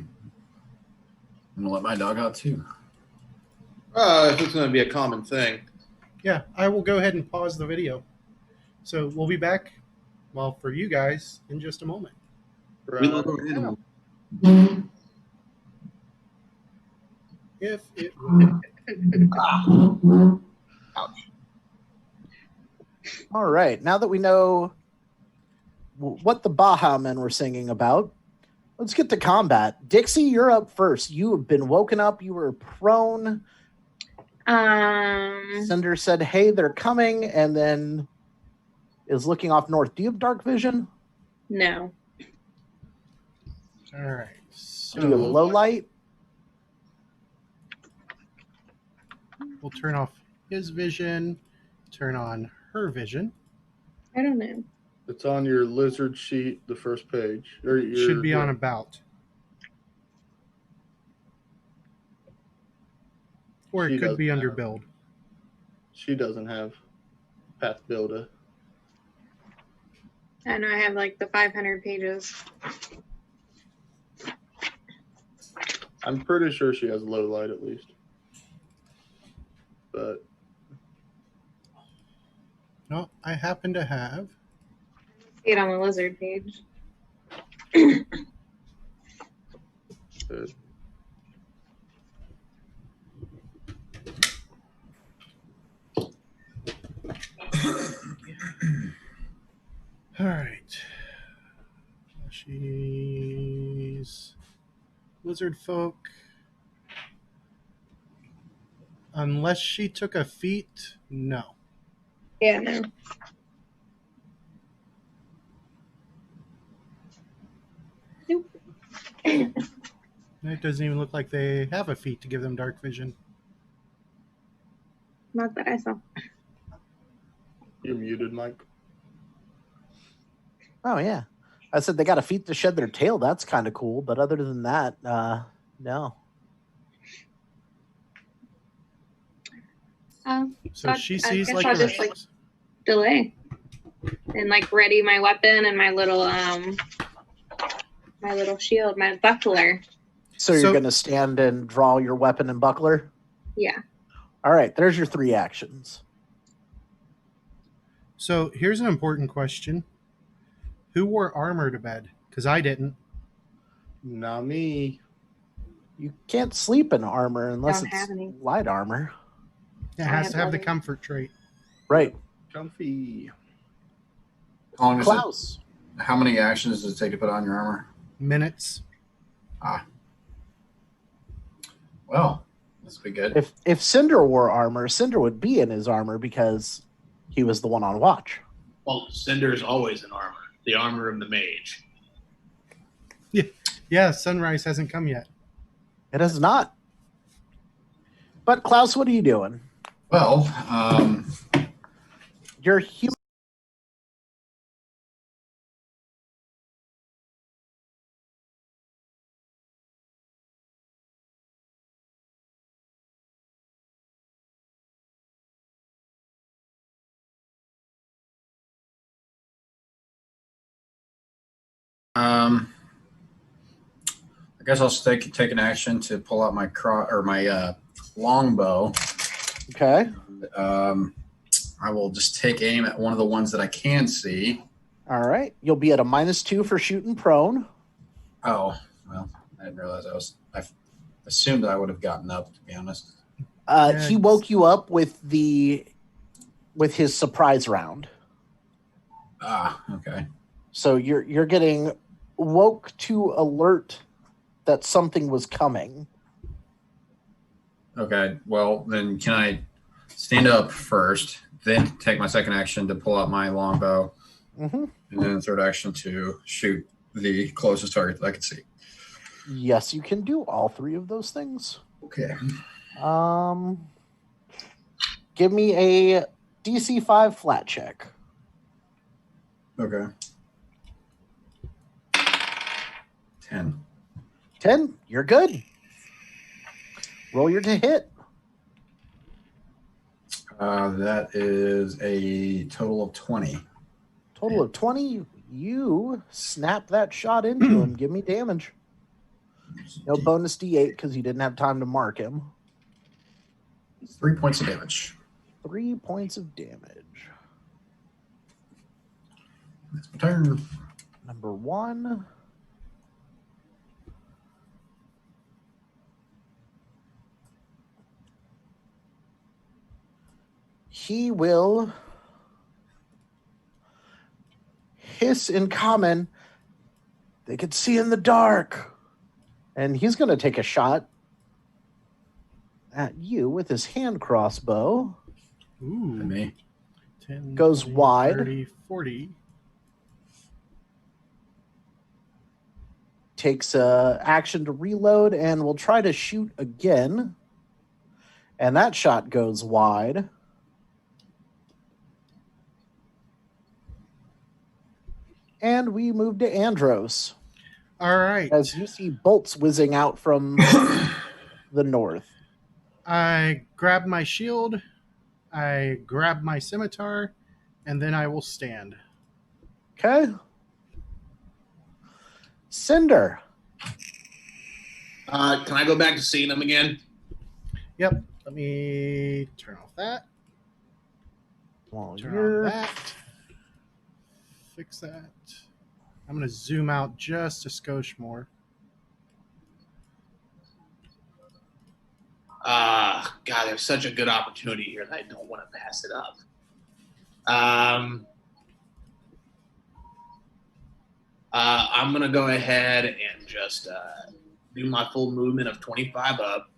I'm going to let my dog out too. If it's going to be a common thing. Yeah, I will go ahead and pause the video. So we'll be back, well, for you guys in just a moment. We love our animals. If it will. All right. Now that we know what the Baja men were singing about, let's get to combat. Dixie, you're up first. You have been woken up. You were prone. Cinder said, hey, they're coming, and then is looking off north. Do you have dark vision? No. All right. Do you have low light? We'll turn off his vision, turn on her vision. I don't know. It's on your lizard sheet, the first page. Or your, Should be on about. Or She it could doesn't be under have- build. She doesn't have Path Builder. I know I have like the 500 pages. I'm pretty sure she has low light at least. But No, I happen to have. See it on the lizard page. All right. She's Lizardfolk. Unless she took a feat, no. Yeah, no. Nope. It doesn't even look like they have a feat to give them dark vision. Not that I saw. you're muted, Mike. Oh, yeah. I said they got a feat to shed their tail. That's kind of cool. But other than that, no. So she sees guess like I'll a just, like, delay and like ready my weapon and my little shield, my buckler. So you're going to stand and draw your weapon and buckler? Yeah. All right. There's your 3 actions. So here's an important question. Who wore armor to bed? Because I didn't. Not me. You can't sleep in armor unless Don't have it's any. light armor. It I has have to have the leather. comfort trait. Right. Comfy. How long does it- Klaus. how many actions does it take to put on your armor? Minutes. Well, this will be good. If Cinder wore armor, Cinder would be in his armor because he was the one on watch. Well, Cinder's always in armor. The armor of the mage. Yeah, sunrise hasn't come yet. It is not. But Klaus, what are you doing? Well, You're human. I guess I'll take an action to pull out my longbow. Okay. I will just take aim at one of the ones that I can see. All right. You'll be at a -2 for shooting prone. Oh, well, I didn't realize I assumed I would have gotten up, to be honest. He woke you up with his surprise round. Ah, okay. So you're getting woke to alert that something was coming. Okay, well, then can I stand up first, then take my second action to pull out my longbow, Mm-hmm. and then third action to shoot the closest target that I can see? Yes, you can do all three of those things. Okay. Give me a DC 5 flat check. Okay. 10. 10, you're good. Roll your to hit. That is a total of 20. Total of 20. You snap that shot into him. Give me damage. No bonus D8 because you didn't have time to mark him. 3 points of damage. 3 points of damage. That's my turn. Number 1. He will hiss in common. They could see in the dark. And he's going to take a shot at you with his hand crossbow. Ooh. Me. 10, Goes 20, wide. 30, 40. Takes action to reload and will try to shoot again. And that shot goes wide. And we move to Andros. All right. As you see bolts whizzing out from the north. I grab my shield, I grab my scimitar, and then I will stand. Okay. Cinder. Can I go back to seeing them again? Yep. Let me turn off that. Well, Turn you're... on that. Fix that. I'm going to zoom out just a skosh more. God, there's such a good opportunity here that I don't want to pass it up. I'm going to go ahead and just do my full movement of 25 up.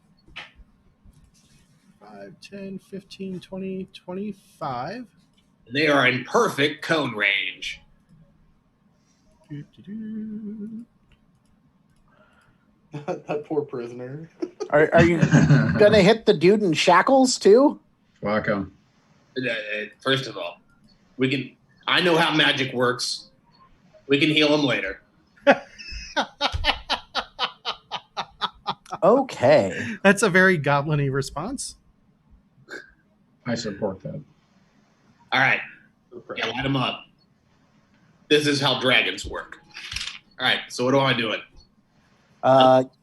5, 10, 15, 20, 25. They are in perfect cone range. That poor prisoner. Are you going to hit the dude in shackles too? Welcome. First of all, I know how magic works. We can heal him later. Okay. That's a very goblin-y response. I support that. All right. Yeah, light him up. This is how dragons work. All right, so what am I doing?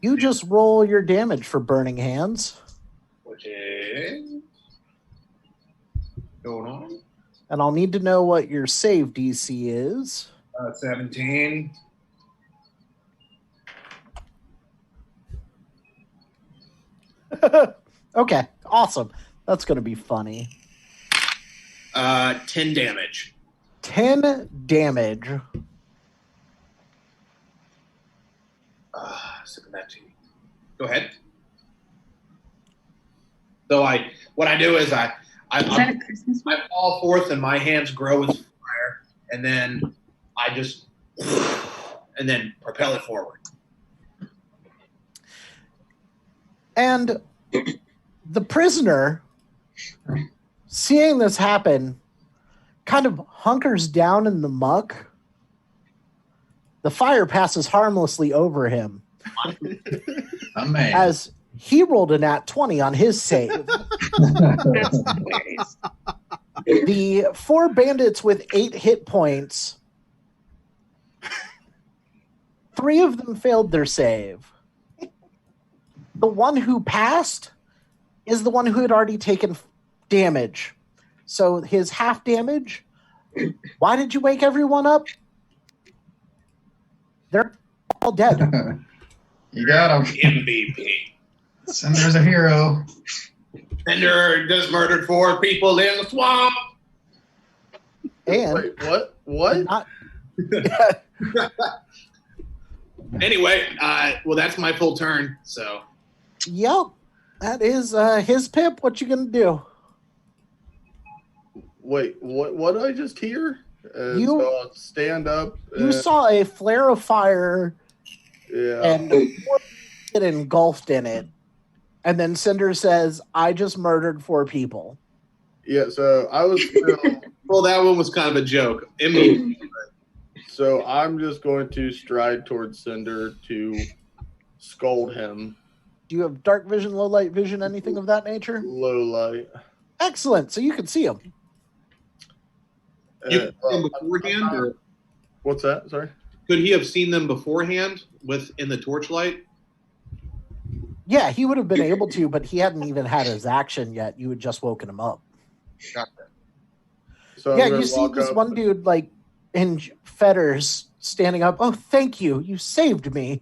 You just roll your damage for burning hands. Which is going on? And I'll need to know what your save DC is. 17. Okay, awesome. That's going to be funny. 10 damage. 10 damage. Send that to you. Go ahead. So what I do is I fall forth and my hands grow with fire, and then I just and then propel it forward. And the prisoner, seeing this happen, kind of hunkers down in the muck. The fire passes harmlessly over him. Amazing. As he rolled a nat 20 on his save. That's hilarious. The 4 bandits with 8 hit points 3 of them failed their save. The one who passed is the one who had already taken damage. So his half damage. Why did you wake everyone up? They're all dead. You got him. MVP. Cinder's a hero. Cinder just murdered 4 people in the swamp. And Wait, what? What? not, Anyway, well, that's my full turn. So yep, that is his pip. What you gonna do? Wait, what did I just hear? You- So I'll stand up. You saw a flare of fire Yeah. and get engulfed in it. And then Cinder says, I just murdered 4 people. Yeah, so I was still. well, that one was kind of a joke. MVP. So I'm just going to stride towards Cinder to scold him. Do you have dark vision, low light vision, anything of that nature? Low light. Excellent. So you can see him. You could see him beforehand, or What's that? Sorry. could he have seen them beforehand in the torchlight? Yeah, he would have been able to, but he hadn't even had his action yet. You had just woken him up. So Yeah, I'm gonna you see walk this up- one dude like in fetters standing up. Oh, thank you. You saved me.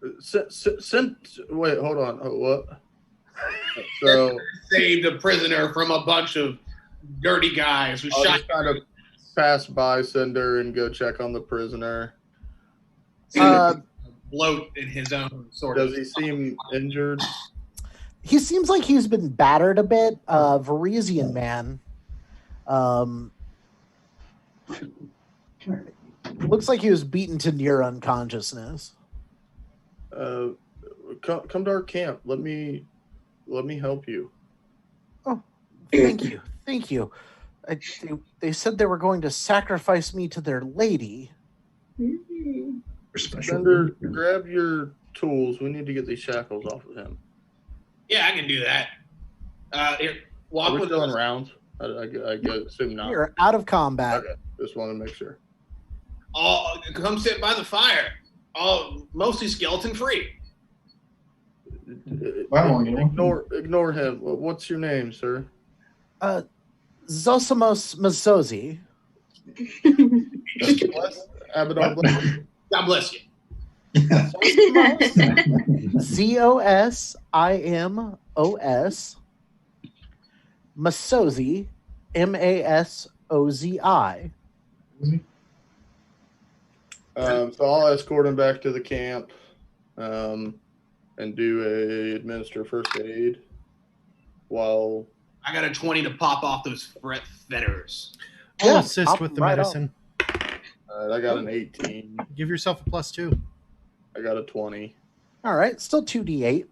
Wait, hold on. Oh, what? So Saved a prisoner from a bunch of dirty guys who I'll shot. just kind of pass by Cinder and go check on the prisoner. Bloat in his own sort of. Does he seem injured? He seems like he's been battered a bit. Varisian man. Looks like he was beaten to near unconsciousness. Come to our camp. Let me help you. Thank you. Thank you. They said they were going to sacrifice me to their lady. Cinder, grab your tools. We need to get these shackles off of him. Yeah, I can do that. Here, Are walk we with still in us. rounds? I assume not. You're out of combat. Okay, just want to make sure. Come sit by the fire. Mostly skeleton free. Wow, you know. Ignore him. What's your name, sir? Zosimos Mazozi. Abaddon bless. God bless you. Zosimos. Masozi. Masozi. So I'll escort him back to the camp, and administer first aid while. I got a 20 to pop off those fetters. I'll Yeah, assist hop with the right medicine. I got an 18. Give yourself a +2. I got a 20. All right, still 2d8.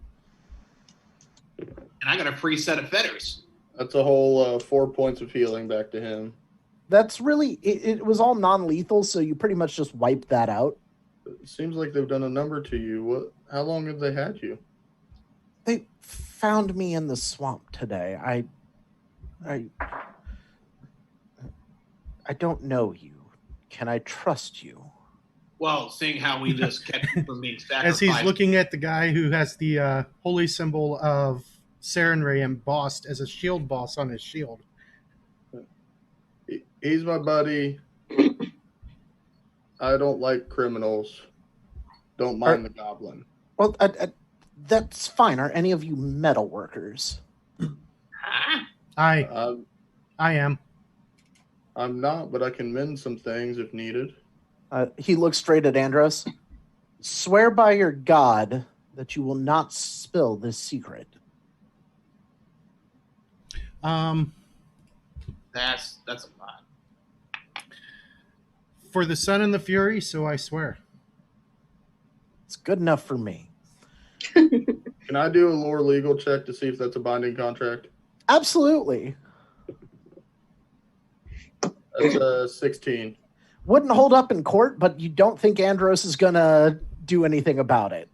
And I got a free set of fetters. That's a whole 4 points of healing back to him. That's really it was all non-lethal, so you pretty much just wiped that out. It seems like they've done a number to you. How long have they had you? They found me in the swamp today. I don't know you. Can I trust you? Well, seeing how we just kept him from being As sacrificed. he's looking at the guy who has the holy symbol of Sarenrae embossed as a shield boss on his shield. He's my buddy. I don't like criminals. Don't mind the goblin. Well, that's fine. Are any of you metal workers? Huh? I am. I'm not, but I can mend some things if needed. He looks straight at Andros. Swear by your god that you will not spill this secret. That's a lot. For the sun and the fury, so I swear. It's good enough for me. Can I do a lore legal check to see if that's a binding contract? Absolutely. That's a 16. Wouldn't hold up in court, but you don't think Andros is going to do anything about it.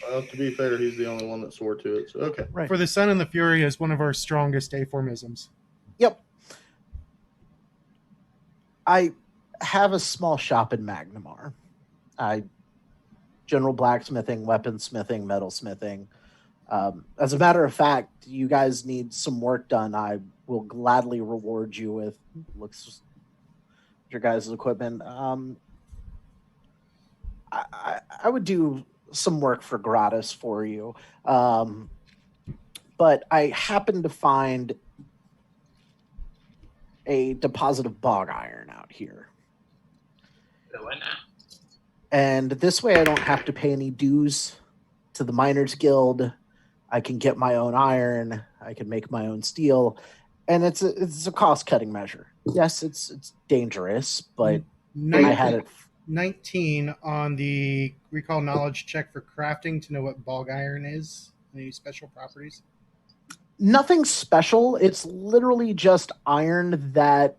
Well, to be fair, he's the only one that swore to it. So, okay. Right. For the sun and the fury is one of our strongest aformisms. Yep. have a small shop in Magnamar. General blacksmithing, weaponsmithing, metalsmithing. As a matter of fact, you guys need some work done. I will gladly reward you with looks your guys' equipment. I would do some work for gratis for you. But I happen to find a deposit of bog iron out here. And this way I don't have to pay any dues to the Miners Guild. I can get my own iron. I can make my own steel. And it's a cost-cutting measure. Yes, it's dangerous, but I had it. 19 on the recall knowledge check for crafting to know what bog iron is. Any special properties? Nothing special. It's literally just iron that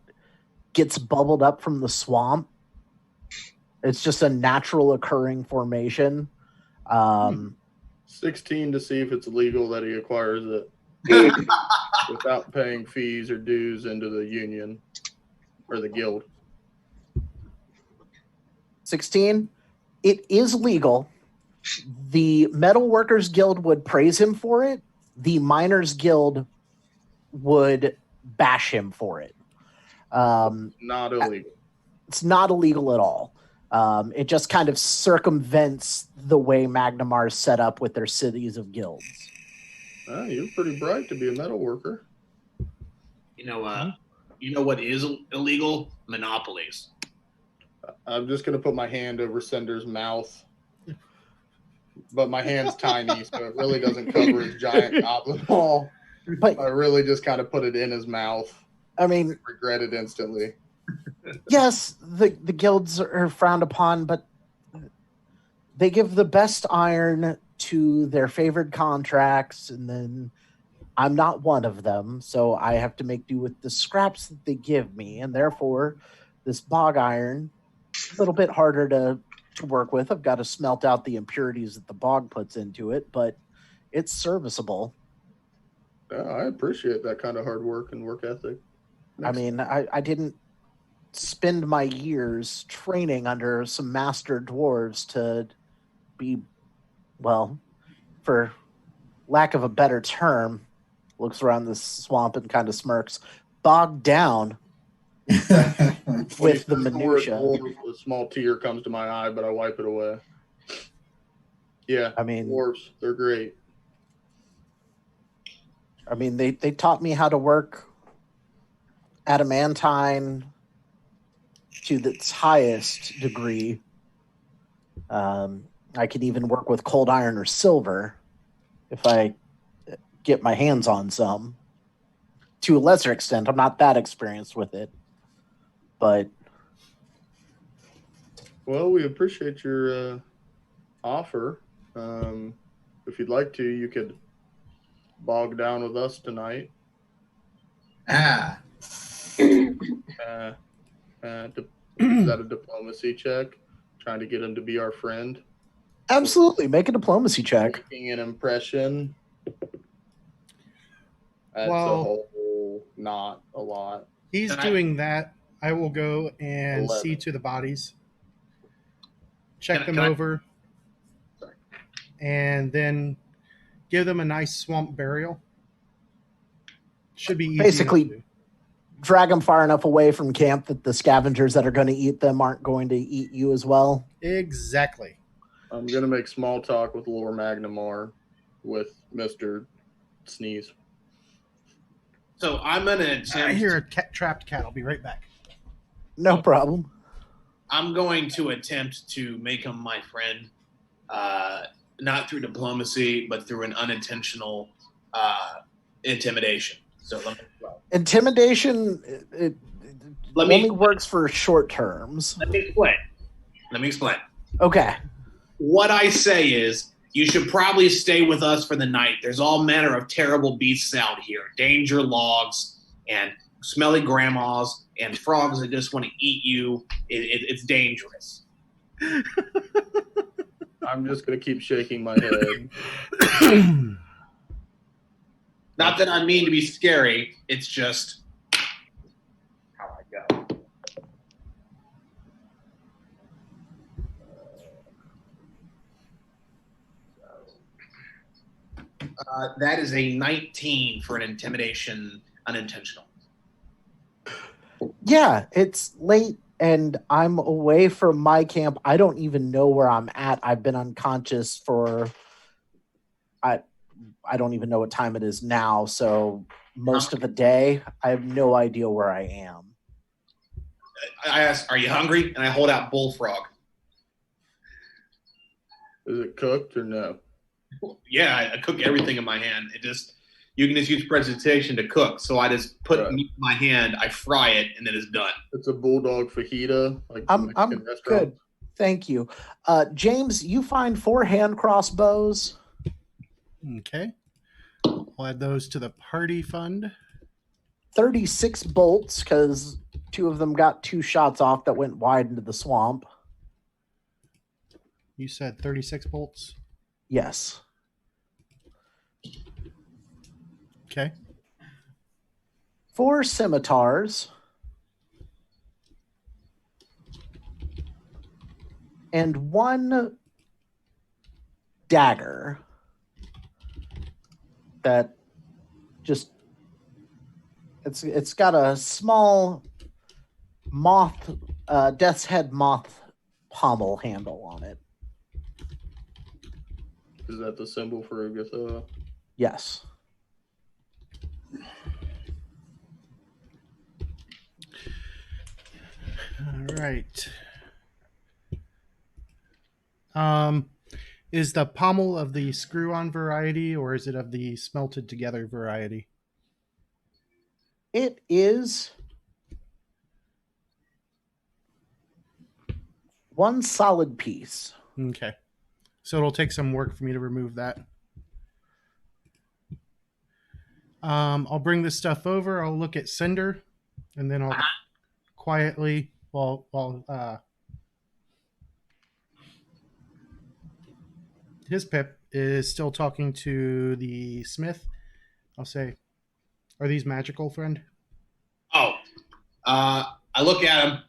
gets bubbled up from the swamp. It's just a natural occurring formation. 16 to see if it's legal that he acquires it without paying fees or dues into the union or the guild. 16. It is legal. The Metal Workers Guild would praise him for it. The Miners Guild would bash him for it. Not illegal. It's not illegal at all. It just kind of circumvents the way Magnamar's set up with their cities of guilds. You're pretty bright to be a metal worker. You know what is illegal? Monopolies. I'm just going to put my hand over Cinder's mouth. But my hand's tiny, so it really doesn't cover his giant goblin ball. But I really just kind of put it in his mouth. I mean, Regret it instantly. yes, the guilds are frowned upon, but they give the best iron to their favored contracts, and then I'm not one of them, so I have to make do with the scraps that they give me, and therefore this bog iron, a little bit harder to work with. I've got to smelt out the impurities that the bog puts into it, but it's serviceable. Yeah, I appreciate that kind of hard work and work ethic. I mean, I didn't spend my years training under some master dwarves to be, well, for lack of a better term, looks around the swamp and kind of smirks, bogged down with the minutia. A small tear comes to my eye, but I wipe it away. Yeah, I mean, dwarves, they're great. I mean, they taught me how to work adamantine to its highest degree. I could even work with cold iron or silver if I get my hands on some. To a lesser extent, I'm not that experienced with it, but Well, we appreciate your offer. If you'd like to, you could bog down with us tonight. Is that a diplomacy check? Trying to get him to be our friend? absolutely, make a diplomacy check. Making an impression. That's Well- a whole not a lot. He's doing that. I will go and 11. see to the bodies, check Can them I- over, Sorry. and then give them a nice swamp burial. Should be easy Basically- enough to do. Drag them far enough away from camp that the scavengers that are going to eat them aren't going to eat you as well. Exactly. I'm going to make small talk with Lord Magnamar with Mr. Sneeze. So I'm gonna I attempt. hear a trapped cat. I'll be right back. No problem. I'm going to attempt to make him my friend, not through diplomacy, but through an unintentional intimidation. So Intimidation it Let me- only works for short terms. let me explain. Okay. What I say is, you should probably stay with us for the night. There's all manner of terrible beasts out here, danger logs and smelly grandmas and frogs that just want to eat you. It's dangerous. I'm just going to keep shaking my head. Not that I mean to be scary. It's just how I go. That is a 19 for an intimidation unintentional. Yeah, it's late and I'm away from my camp. I don't even know where I'm at. I've been unconscious for I don't even know what time it is now, so most of the day I have no idea where I am. I ask, "Are you hungry?" And I hold out bullfrog. Is it cooked or no? Yeah, I cook everything in my hand. You can just use presentation to cook. So I just put meat in my hand, I fry it, and then it's done. It's a bulldog fajita. Like I'm good. Thank you. James, you find 4 hand crossbows. Okay. I'll add those to the party fund. 36 bolts, because 2 of them got 2 shots off that went wide into the swamp. You said 36 bolts? Yes. Okay. 4 scimitars. And 1 dagger that just it's got a small death's head moth pommel handle on it. Is that the symbol for Agatha? Yes. All right. Is the pommel of the screw-on variety, or is it of the smelted together variety? It is one solid piece. Okay. So it'll take some work for me to remove that. I'll bring this stuff over. I'll look at Cinder, and then I'll quietly, while his pip is still talking to the smith, I'll say, "Are these magical, friend?" I look at him,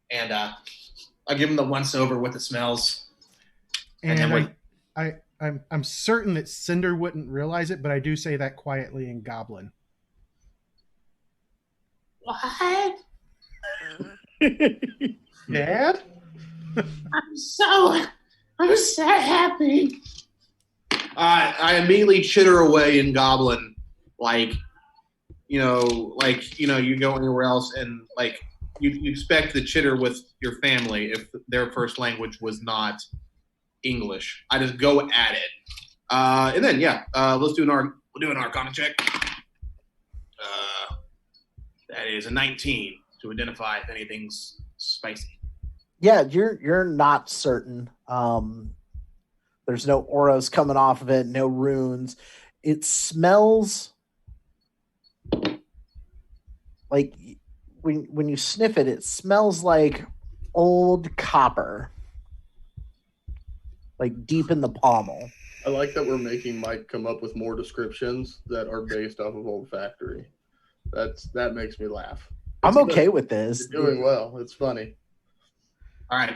and I give him the once over with the smells. And I'm certain that Cinder wouldn't realize it, but I do say that quietly in Goblin. What? Dad? I'm so happy. I immediately chitter away in Goblin, you go anywhere else and you expect the chitter with your family if their first language was not English. I just go at it, and then we'll do an Arcana check. That is a 19 to identify if anything's spicy. Yeah, you're not certain. There's no auras coming off of it, no runes. It smells like when you sniff it, it smells like old copper. Like deep in the pommel. I like that we're making Mike come up with more descriptions that are based off of Old Factory. That makes me laugh. I'm okay with this. You're doing well. It's funny. All right.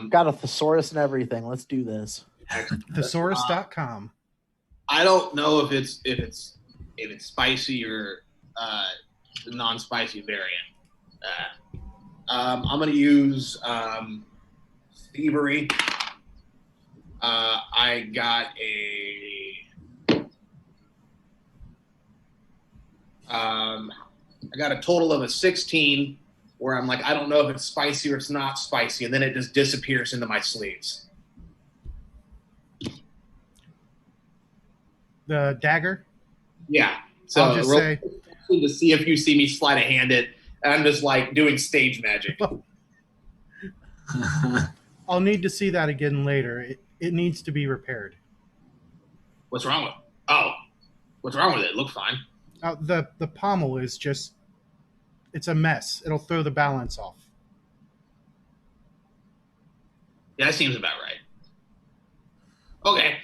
Got a thesaurus and everything. Let's do this. Thesaurus.com. I don't know if it's spicy or the non-spicy variant. I'm gonna use thievery. I got a total of a 16, where I'm like, I don't know if it's spicy or it's not spicy, and then it just disappears into my sleeves. The dagger? Yeah. So I'll just say to see if you see me sleight of hand it, and I'm just doing stage magic. I'll need to see that again later. It needs to be repaired. What's wrong with it? Oh, what's wrong with it? It looked fine. The pommel is just, it's a mess. It'll throw the balance off. Yeah, that seems about right. Okay.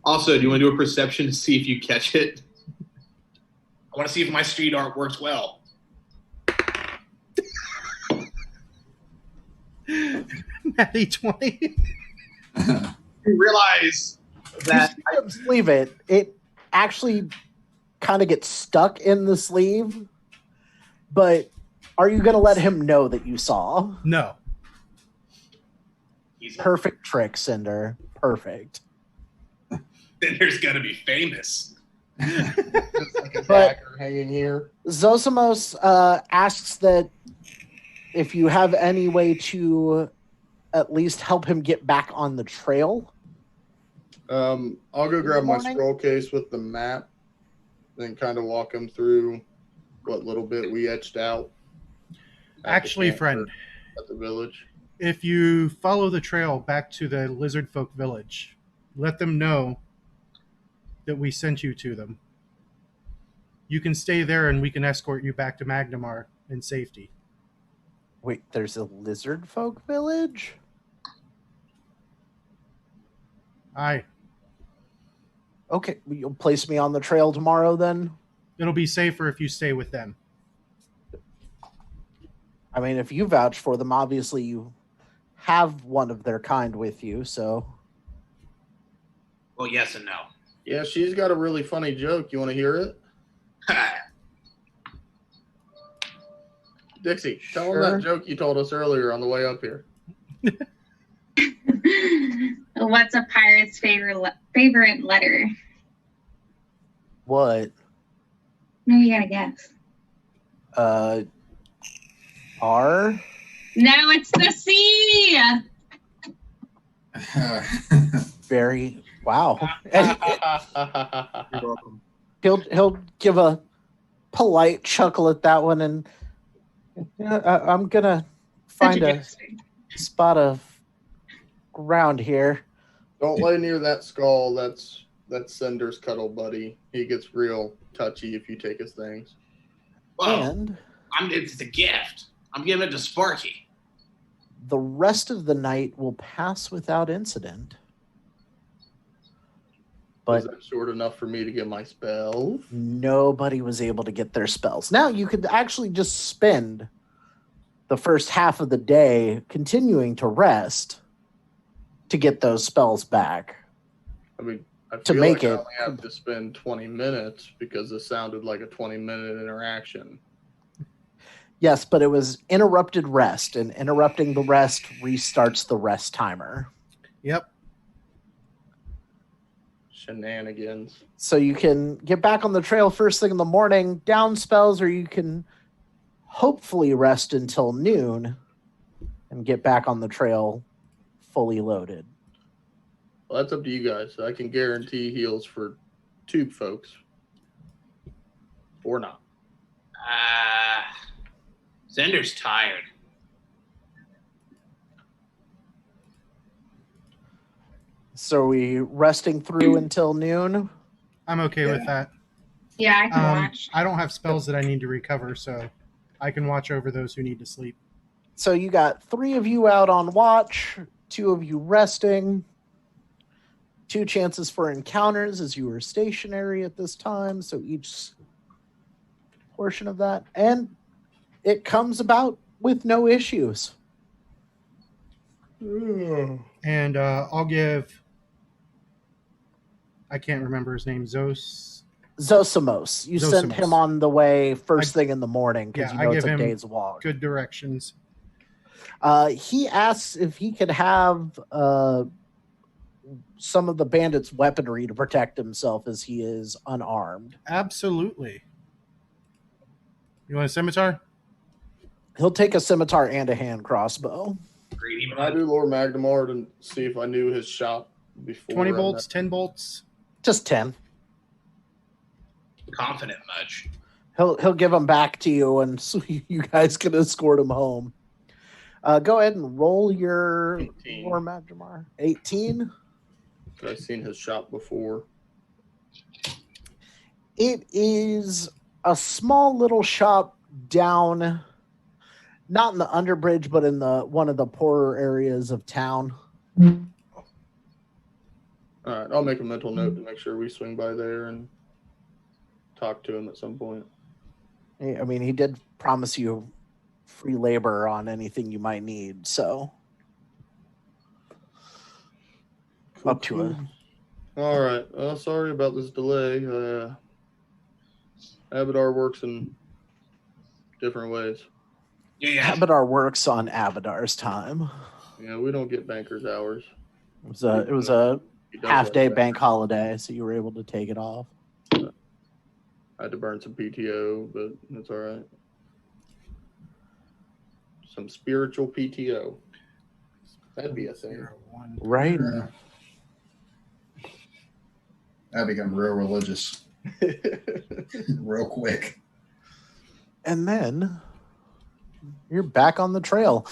Also, do you want to do a perception to see if you catch it? I want to see if my street art works well. Natty 20. You realize that you sleeve it. It actually kind of gets stuck in the sleeve. But are you going to let him know that you saw? No. Perfect trick, Cinder. Perfect. Cinder's gonna be famous. Just like a But- dagger hanging here. Zosimos asks that if you have any way to at least help him get back on the trail. I'll go grab my morning? scroll case with the map, then kind of walk him through what little bit we etched out. at the Actually, camp friend, or at the village. if you follow the trail back to the Lizardfolk Village, let them know that we sent you to them. You can stay there and we can escort you back to Magnamar in safety. Wait, there's a lizard folk village? Aye. Okay, you'll place me on the trail tomorrow then? It'll be safer if you stay with them. I mean, if you vouch for them, obviously you have one of their kind with you, so... Well, yes and no. Yeah, she's got a really funny joke. You want to hear it? Dixie, tell him that joke you told us earlier on the way up here. What's a pirate's favorite letter? What? No, you gotta guess. R? No, it's the C. Very... Wow. You're welcome. He'll give a polite chuckle at that one, and I'm gonna find a spot of ground here. Don't lay near that skull. That's Cinder's cuddle buddy. He gets real touchy if you take his things. Well, And it's a gift. I'm giving it to Sparky. the rest of the night will pass without incident. Was But that short enough for me to get my spell? nobody was able to get their spells. Now you could actually just spend the first half of the day continuing to rest to get those spells back. I mean, I feel To make like I it- only have to spend 20 minutes because this sounded like a 20-minute interaction. Yes, but it was interrupted rest, and interrupting the rest restarts the rest timer. Yep. Shenanigans. So you can get back on the trail first thing in the morning, down spells, or you can hopefully rest until noon and get back on the trail fully loaded. Well, that's up to you guys. I can guarantee heals for 2 folks. Or not. Zender's tired. So are we resting through until noon? I'm okay with that. Yeah, I can watch. I don't have spells that I need to recover, so I can watch over those who need to sleep. So you got 3 of you out on watch, 2 of you resting, 2 chances for encounters as you were stationary at this time. So each portion of that. And it comes about with no issues. And I'll give... I can't remember his name. Zosimos. You sent him on the way first thing in the morning because Yeah, you know I it's give a him day's walk. good directions. He asks if he could have some of the bandits' weaponry to protect himself as he is unarmed. Absolutely. You want a scimitar? He'll take a scimitar and a hand crossbow. Greedy Can I do Lord Magnamar to see if I knew his shop before? 20 I bolts, met- 10 bolts. Just 10. confident much. He'll give them back to you, and so you guys can escort him home. Go ahead and roll your 18. Lord Magnamar. 18. I've seen his shop before. It is a small little shop down, not in the underbridge, but in the one of the poorer areas of town. All right, I'll make a mental note to make sure we swing by there and talk to him at some point. I mean, he did promise you free labor on anything you might need, so. up to a. All right. Sorry about this delay. Abadar works in different ways. Yeah. Abadar works on Abadar's time. Yeah, we don't get bankers' hours. It was a He does half-day have bank holiday, so you were able to take it off. I had to burn some PTO, but that's all right. Some spiritual PTO. That'd be a thing. Right. I become real religious real quick. And then you're back on the trail.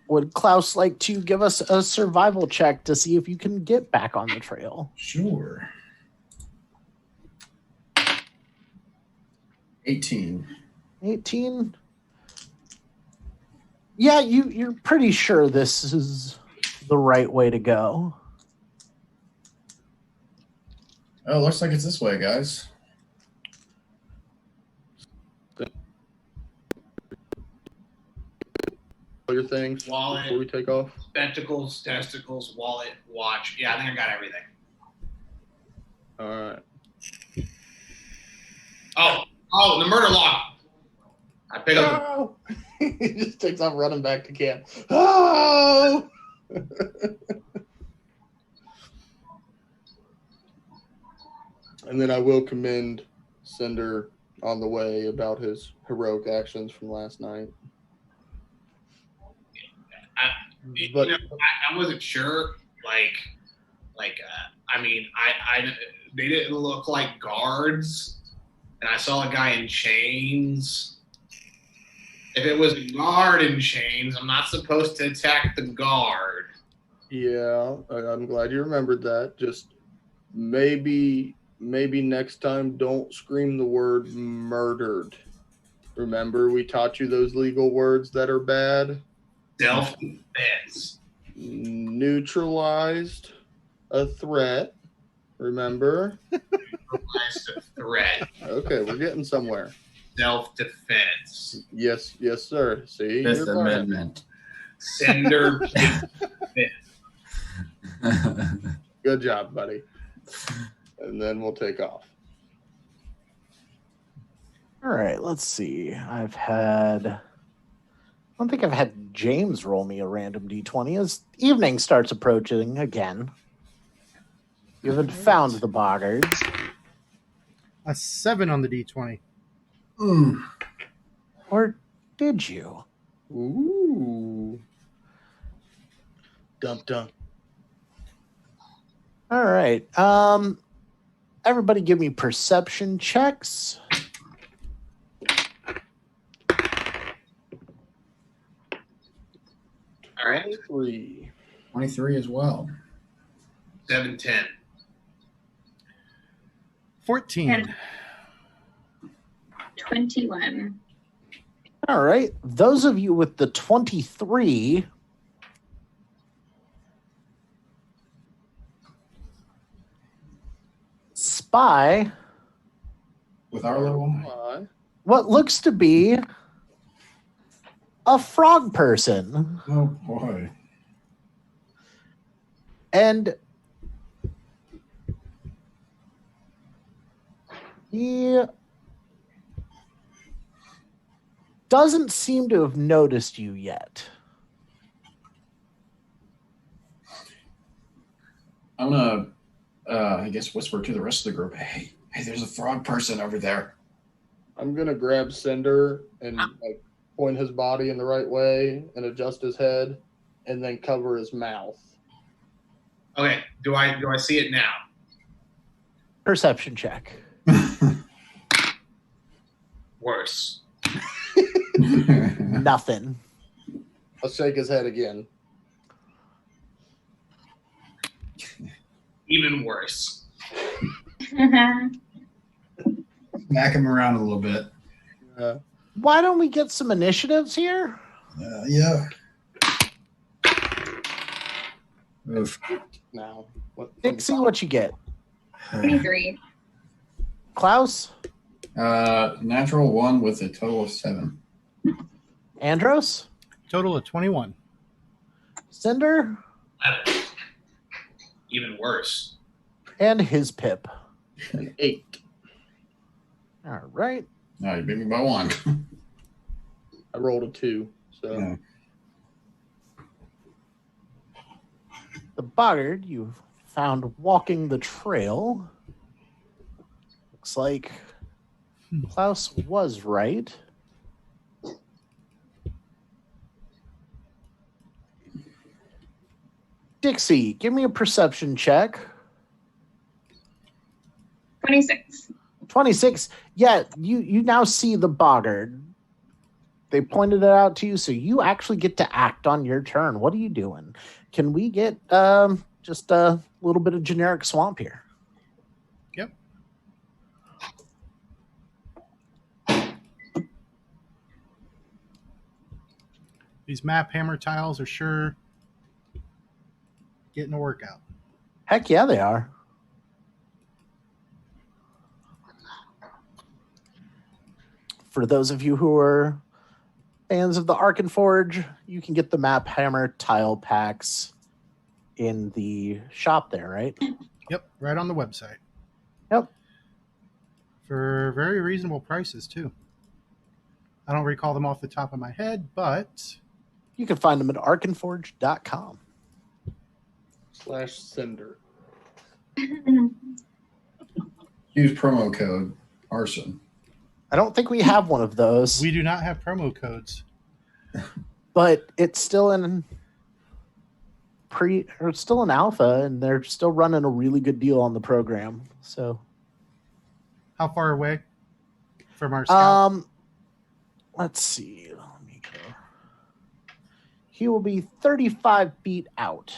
Would Klaus like to give us a survival check to see if you can get back on the trail? Sure. 18. 18? Yeah, you're pretty sure this is the right way to go. Oh, looks like it's this way, guys. All your things Wallet. before we take off. Spectacles, testicles, wallet, watch. Yeah, I think I got everything. All right. Oh, the murder log. I pick up. Oh! He just takes off running back to camp. Oh! And then I will commend Cinder on the way about his heroic actions from last night. But I wasn't sure. I mean, they didn't look like guards, and I saw a guy in chains. If it was a guard in chains, I'm not supposed to attack the guard. yeah, I'm glad you remembered that. Just maybe next time don't scream the word murdered. Remember, we taught you those legal words that are bad? Self-defense. Neutralized a threat. Remember? Neutralized a threat. Okay, we're getting somewhere. Self-defense. Yes, sir. See, Fifth you're learning. Amendment. Cinder. Good job, buddy. And then we'll take off. All right, let's see. I don't think I've had James roll me a random d20 as evening starts approaching again. You haven't found the Boggards. A 7 on the D20. Or did you? Ooh. Dum dum. All right. Everybody give me perception checks. All right. 23. 23 as well. 7-10. 14. 21. All right. Those of you with the 23 spy With our little what looks to be a frog person. Oh boy. And he doesn't seem to have noticed you yet. I'm gonna I guess whisper to the rest of the group, hey, there's a frog person over there. I'm gonna grab Cinder and like point his body in the right way and adjust his head, and then cover his mouth. Okay. Do I see it now? Perception check. Worse. Nothing. I'll shake his head again. Even worse. Smack him around a little bit. Why don't we get some initiatives here? Yeah. Oof. Now, Dixie, what you get? 23. Klaus? Natural 1 with a total of 7. Andros? Total of 21. Cinder? even worse. And his pip. An 8. All right. No, you beat me by 1. I rolled a 2. So Yeah. The Boggard you found walking the trail. Looks like Klaus was right. Dixie, give me a perception check. 26. 26. Yeah, you now see the Boggard. They pointed it out to you, so you actually get to act on your turn. What are you doing? Can we get just a little bit of generic swamp here? Yep. These map hammer tiles are sure getting a workout. Heck yeah, they are. For those of you who are fans of the Arkenforge, you can get the map hammer tile packs in the shop there, right? Yep, right on the website. Yep. For very reasonable prices, too. I don't recall them off the top of my head, but You can find them at arkenforge.com. /Cinder. Use promo code arson. I don't think we have one of those, we do not have promo codes. but it's still in it's still in alpha, and they're still running a really good deal on the program. So, How far away from our scout? let's see. Let me go. He will be 35 feet out.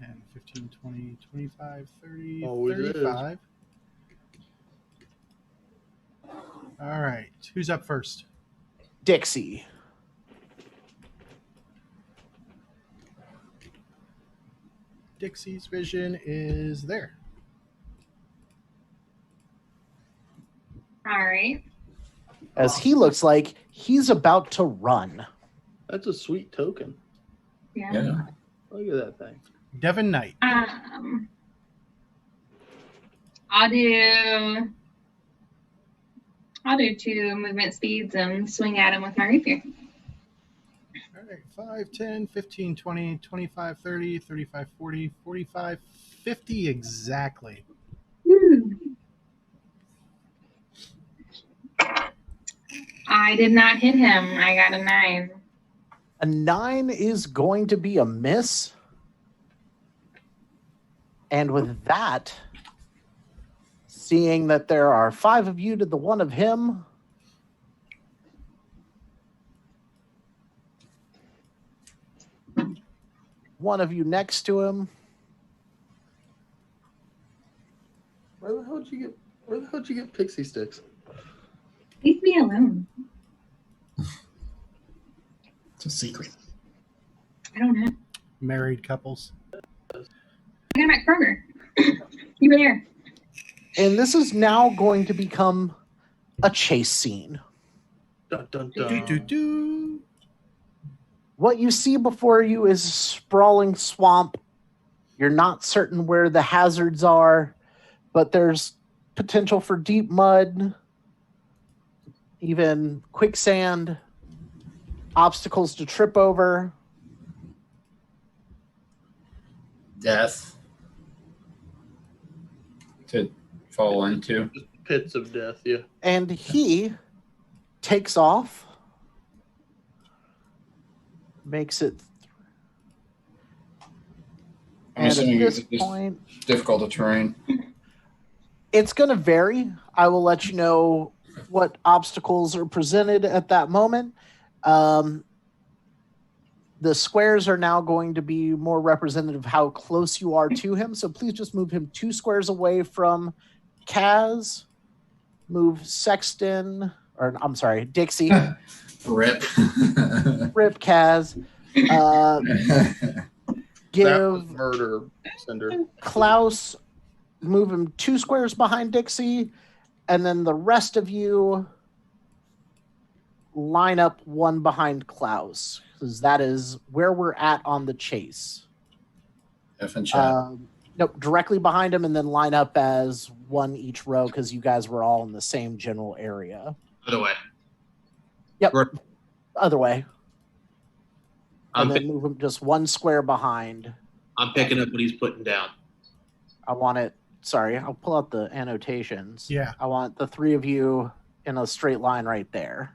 10, 15, 20, 25, 30, Always is. 35. All right. Who's up first? Dixie. Dixie's vision is there. All right. As he looks like he's about to run. That's a sweet token. Yeah. Yeah. Look at that thing. Devon Knight. I'll do 2 movement speeds and swing at him with my rapier. All right. 5, 10, 15, 20, 25, 30, 35, 40, 45, 50 exactly. Woo. I did not hit him. I got a 9. A 9 is going to be a miss. And with that, seeing that there are 5 of you to the 1 of him, one of you next to him, Where the hell did you get pixie sticks? Leave me alone. It's a secret. I don't know. Married couples. I got him at Kroger. You were there. and this is now going to become a chase scene. Dun, dun, Do, dun. do, do. What you see before you is a sprawling swamp. You're not certain where the hazards are, but there's potential for deep mud, even quicksand, obstacles to trip over. Death to fall into. Pits of death, yeah. And he takes off, makes it. I'm And at assuming this it's just point, difficult to train. it's going to vary. I will let you know what obstacles are presented at that moment. The squares are now going to be more representative of how close you are to him. So please just move him 2 squares away from Kaz. Move Sexton, or I'm sorry, Dixie. Rip. Rip Kaz. That was Give murder, Cinder. Klaus, move him 2 squares behind Dixie, and then the rest of you line up 1 behind Klaus, because that is where we're at on the chase. F and chat. Nope, directly behind him, and then line up as one each row because you guys were all in the same general area. Other way. Yep. Right. Other way. I'm, And then move him just one square behind. I'm picking up what he's putting down. I want it. Sorry, I'll pull out the annotations. Yeah. I want the three of you in a straight line right there.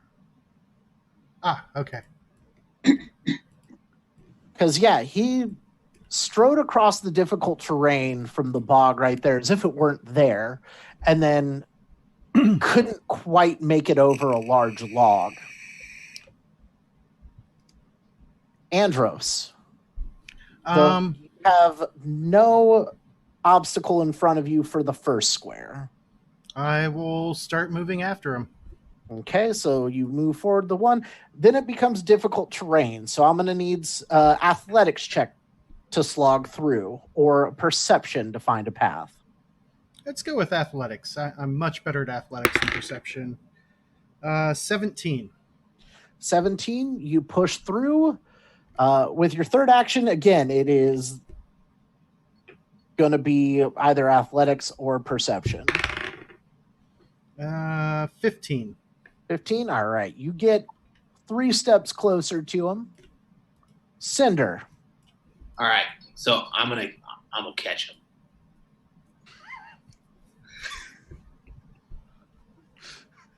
Ah, okay. Because, yeah, he strode across the difficult terrain from the bog right there as if it weren't there, and then couldn't quite make it over a large log. Andros. You have no obstacle in front of you for the first square. I will start moving after him. Okay, so you move forward the one. Then it becomes difficult terrain. So I'm going to need athletics check to slog through or perception to find a path. Let's go with athletics. I'm much better at athletics than perception. 17. 17, you push through. With your third action, again, it is going to be either athletics or perception. 15. 15, all right. You get 3 steps closer to him. Cinder. All right, so I'm gonna catch him.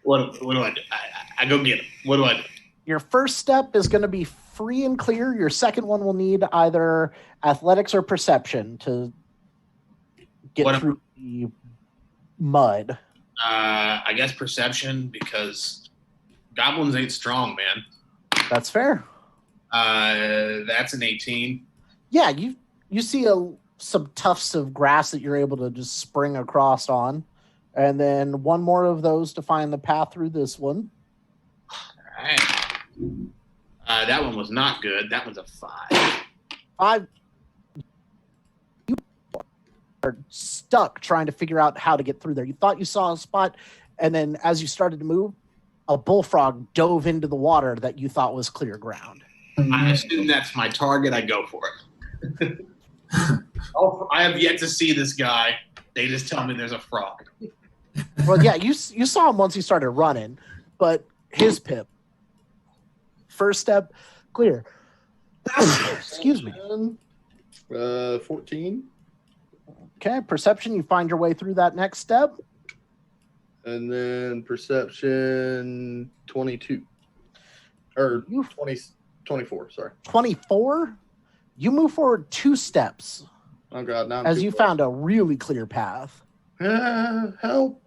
What do I do? I go get him. What do I do? Your first step is going to be free and clear. Your second one will need either athletics or perception to get through the mud. I guess perception, because goblins ain't strong, man. That's fair. That's an 18. Yeah, you see some tufts of grass that you're able to just spring across on. And then one more of those to find the path through this one. All right. That one was not good. That one's a 5. 5. You are stuck trying to figure out how to get through there. You thought you saw a spot, and then as you started to move, a bullfrog dove into the water that you thought was clear ground. I assume that's my target. I go for it. I have yet to see this guy. They just tell me there's a frog. Well, yeah, you saw him once he started running, but his pip. First step, clear. Excuse me. 14. Okay, perception, you find your way through that next step. And then perception 22. Or 24, sorry. 24? You move forward 2 steps. Oh, God. Now I'm as you found a really clear path. Help.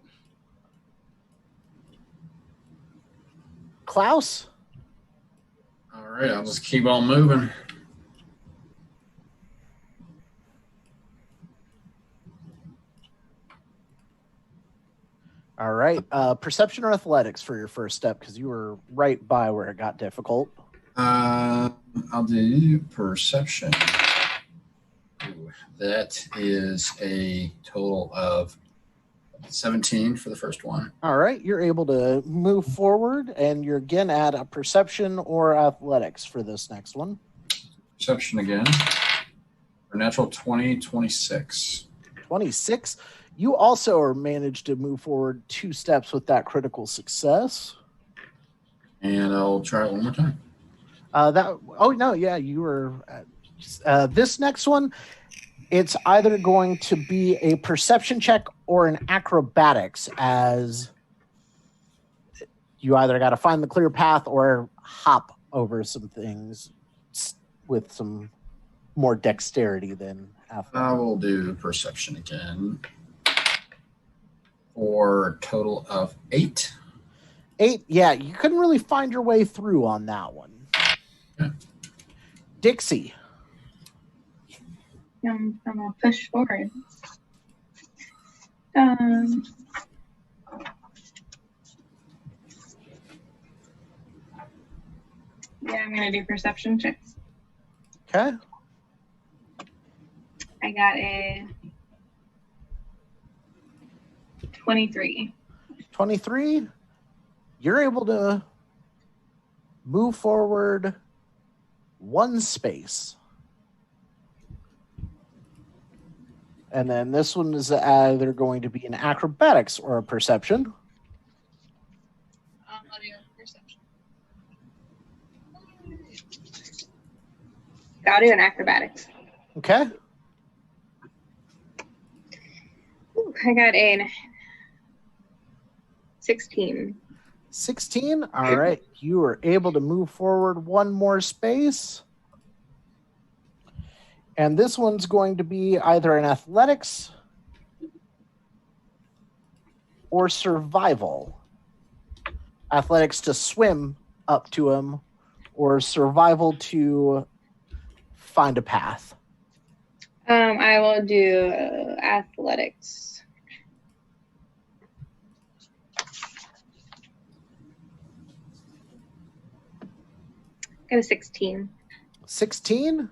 Klaus? All right, I'll just keep on moving. All right. Perception or athletics for your first step, because you were right by where it got difficult. I'll do perception. Ooh, that is a total of 17 for the first one. All right. You're able to move forward, and you're again at a perception or athletics for this next one. Perception again. For natural 20, 26. 26. You also are managed to move forward 2 steps with that critical success. And I'll try it one more time. You were. This next one, it's either going to be a perception check or an acrobatics, as you either got to find the clear path or hop over some things with some more dexterity than athletics. I will do perception again. For a total of 8. 8, yeah, you couldn't really find your way through on that one. Yeah. Dixie. I'm gonna push forward. Yeah, I'm gonna do perception checks. Okay. I got a 23. 23. You're able to move forward 1 space. And then this one is either going to be an acrobatics or a perception. I'll do perception. I'll do an acrobatics. Okay. Ooh, I got a 16. 16. All right. You are able to move forward one more space. And this one's going to be either an athletics or survival. Athletics to swim up to him, or survival to find a path. I will do athletics. Got a 16. 16.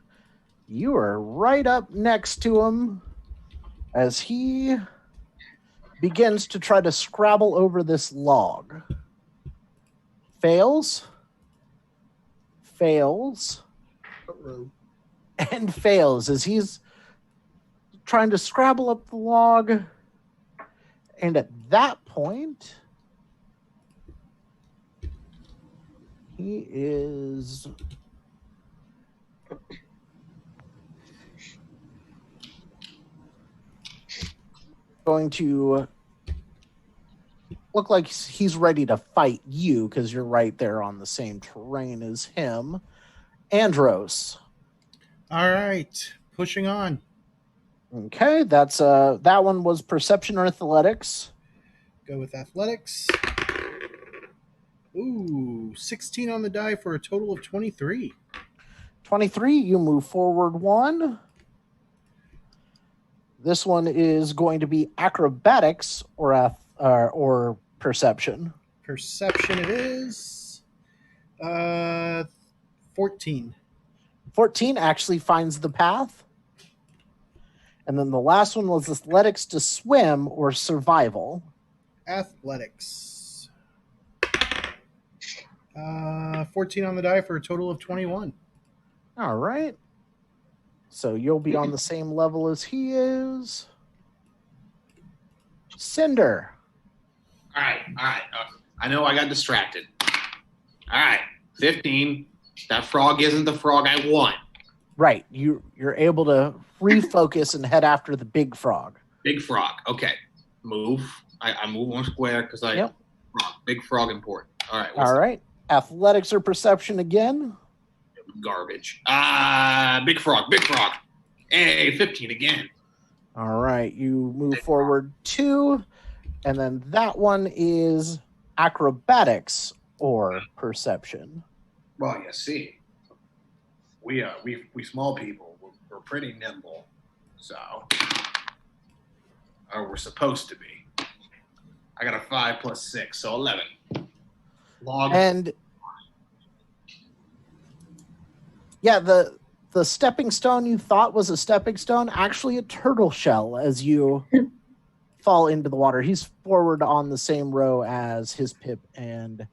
You are right up next to him as he begins to try to scrabble over this log. Fails. Fails. And fails as he's trying to scrabble up the log. And at that point, he is going to look like he's ready to fight you because you're right there on the same terrain as him. Andros. All right, pushing on. Okay, that's that one was perception or athletics. Go with athletics. Ooh, 16 on the die for a total of 23. 23, you move forward one. This one is going to be acrobatics or perception. Perception it is. 14. 14 actually finds the path. And then the last one was athletics to swim or survival. Athletics. 14 on the die for a total of 21. All right. So you'll be on the same level as he is. Cinder. All right. I know I got distracted. All right, 15. That frog isn't the frog I want. Right. You're able to refocus and head after the big frog. Big frog. Okay. Move. I move one square because Yep. frog. Big frog important. All right. All right. Athletics or perception again. Garbage. Big frog. Hey, 15 again. All right. You move forward 2. And then that one is acrobatics or perception. Well, you see, we small people, we're pretty nimble, so, or we're supposed to be. I got a 5 plus 6, so 11. Log. And yeah, the stepping stone you thought was a stepping stone, actually a turtle shell as you fall into the water. He's forward on the same row as his Pip and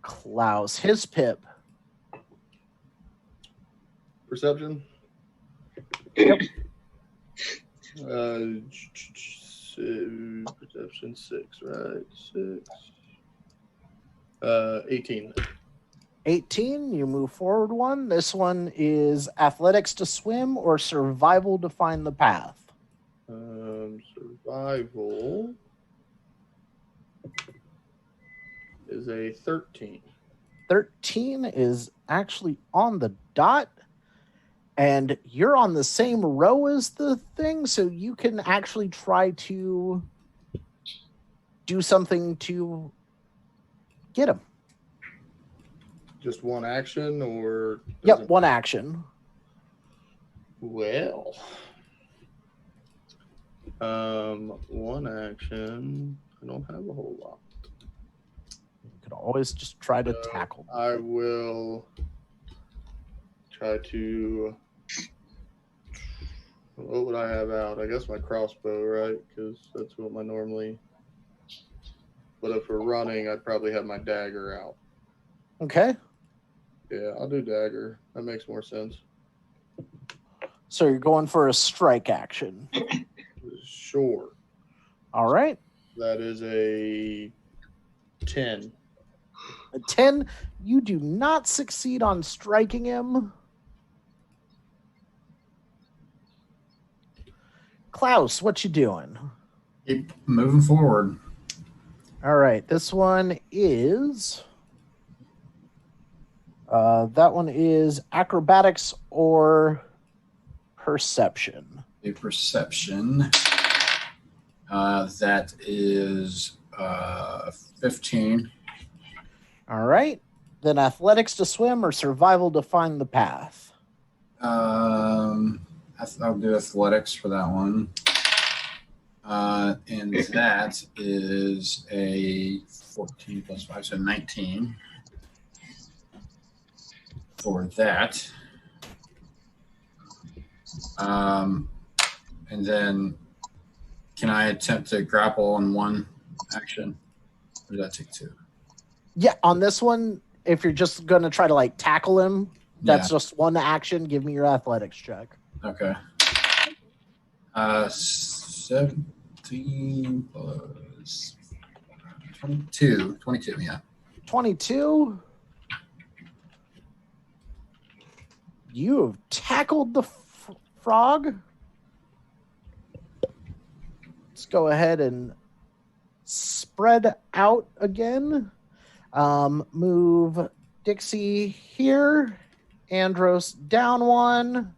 Klaus. His Pip. Perception? Yep. Perception 6, right? 6. 18. 18, you move forward one. This one is athletics to swim or survival to find the path. Survival is a 13. 13 is actually on the dot, and you're on the same row as the thing, so you can actually try to do something to get him. Just one action, or? Yep, one action. Well, one action. I don't have a whole lot. You could always just try to tackle. I will try to. What would I have out? I guess my crossbow, right? Because that's what I normally. But if we're running, I'd probably have my dagger out. Okay. Yeah, I'll do dagger. That makes more sense. So you're going for a strike action. Sure. All right. That is a 10. A 10. You do not succeed on striking him. Klaus, what you doing? Keep moving forward. All right. This one is... that one is acrobatics or perception. A perception. That is 15. All right. Then athletics to swim or survival to find the path. I'll do athletics for that one. And that is a 14 plus 5, so 19 for that. And then can I attempt to grapple on one action? Or does that take two? Yeah, on this one, if you're just going to try to like tackle him, that's just one action. Give me your athletics check. Okay. 17 plus 22. 22, yeah. 22. You have tackled the frog. Let's go ahead and spread out again. Move Dixie here. Andros down one.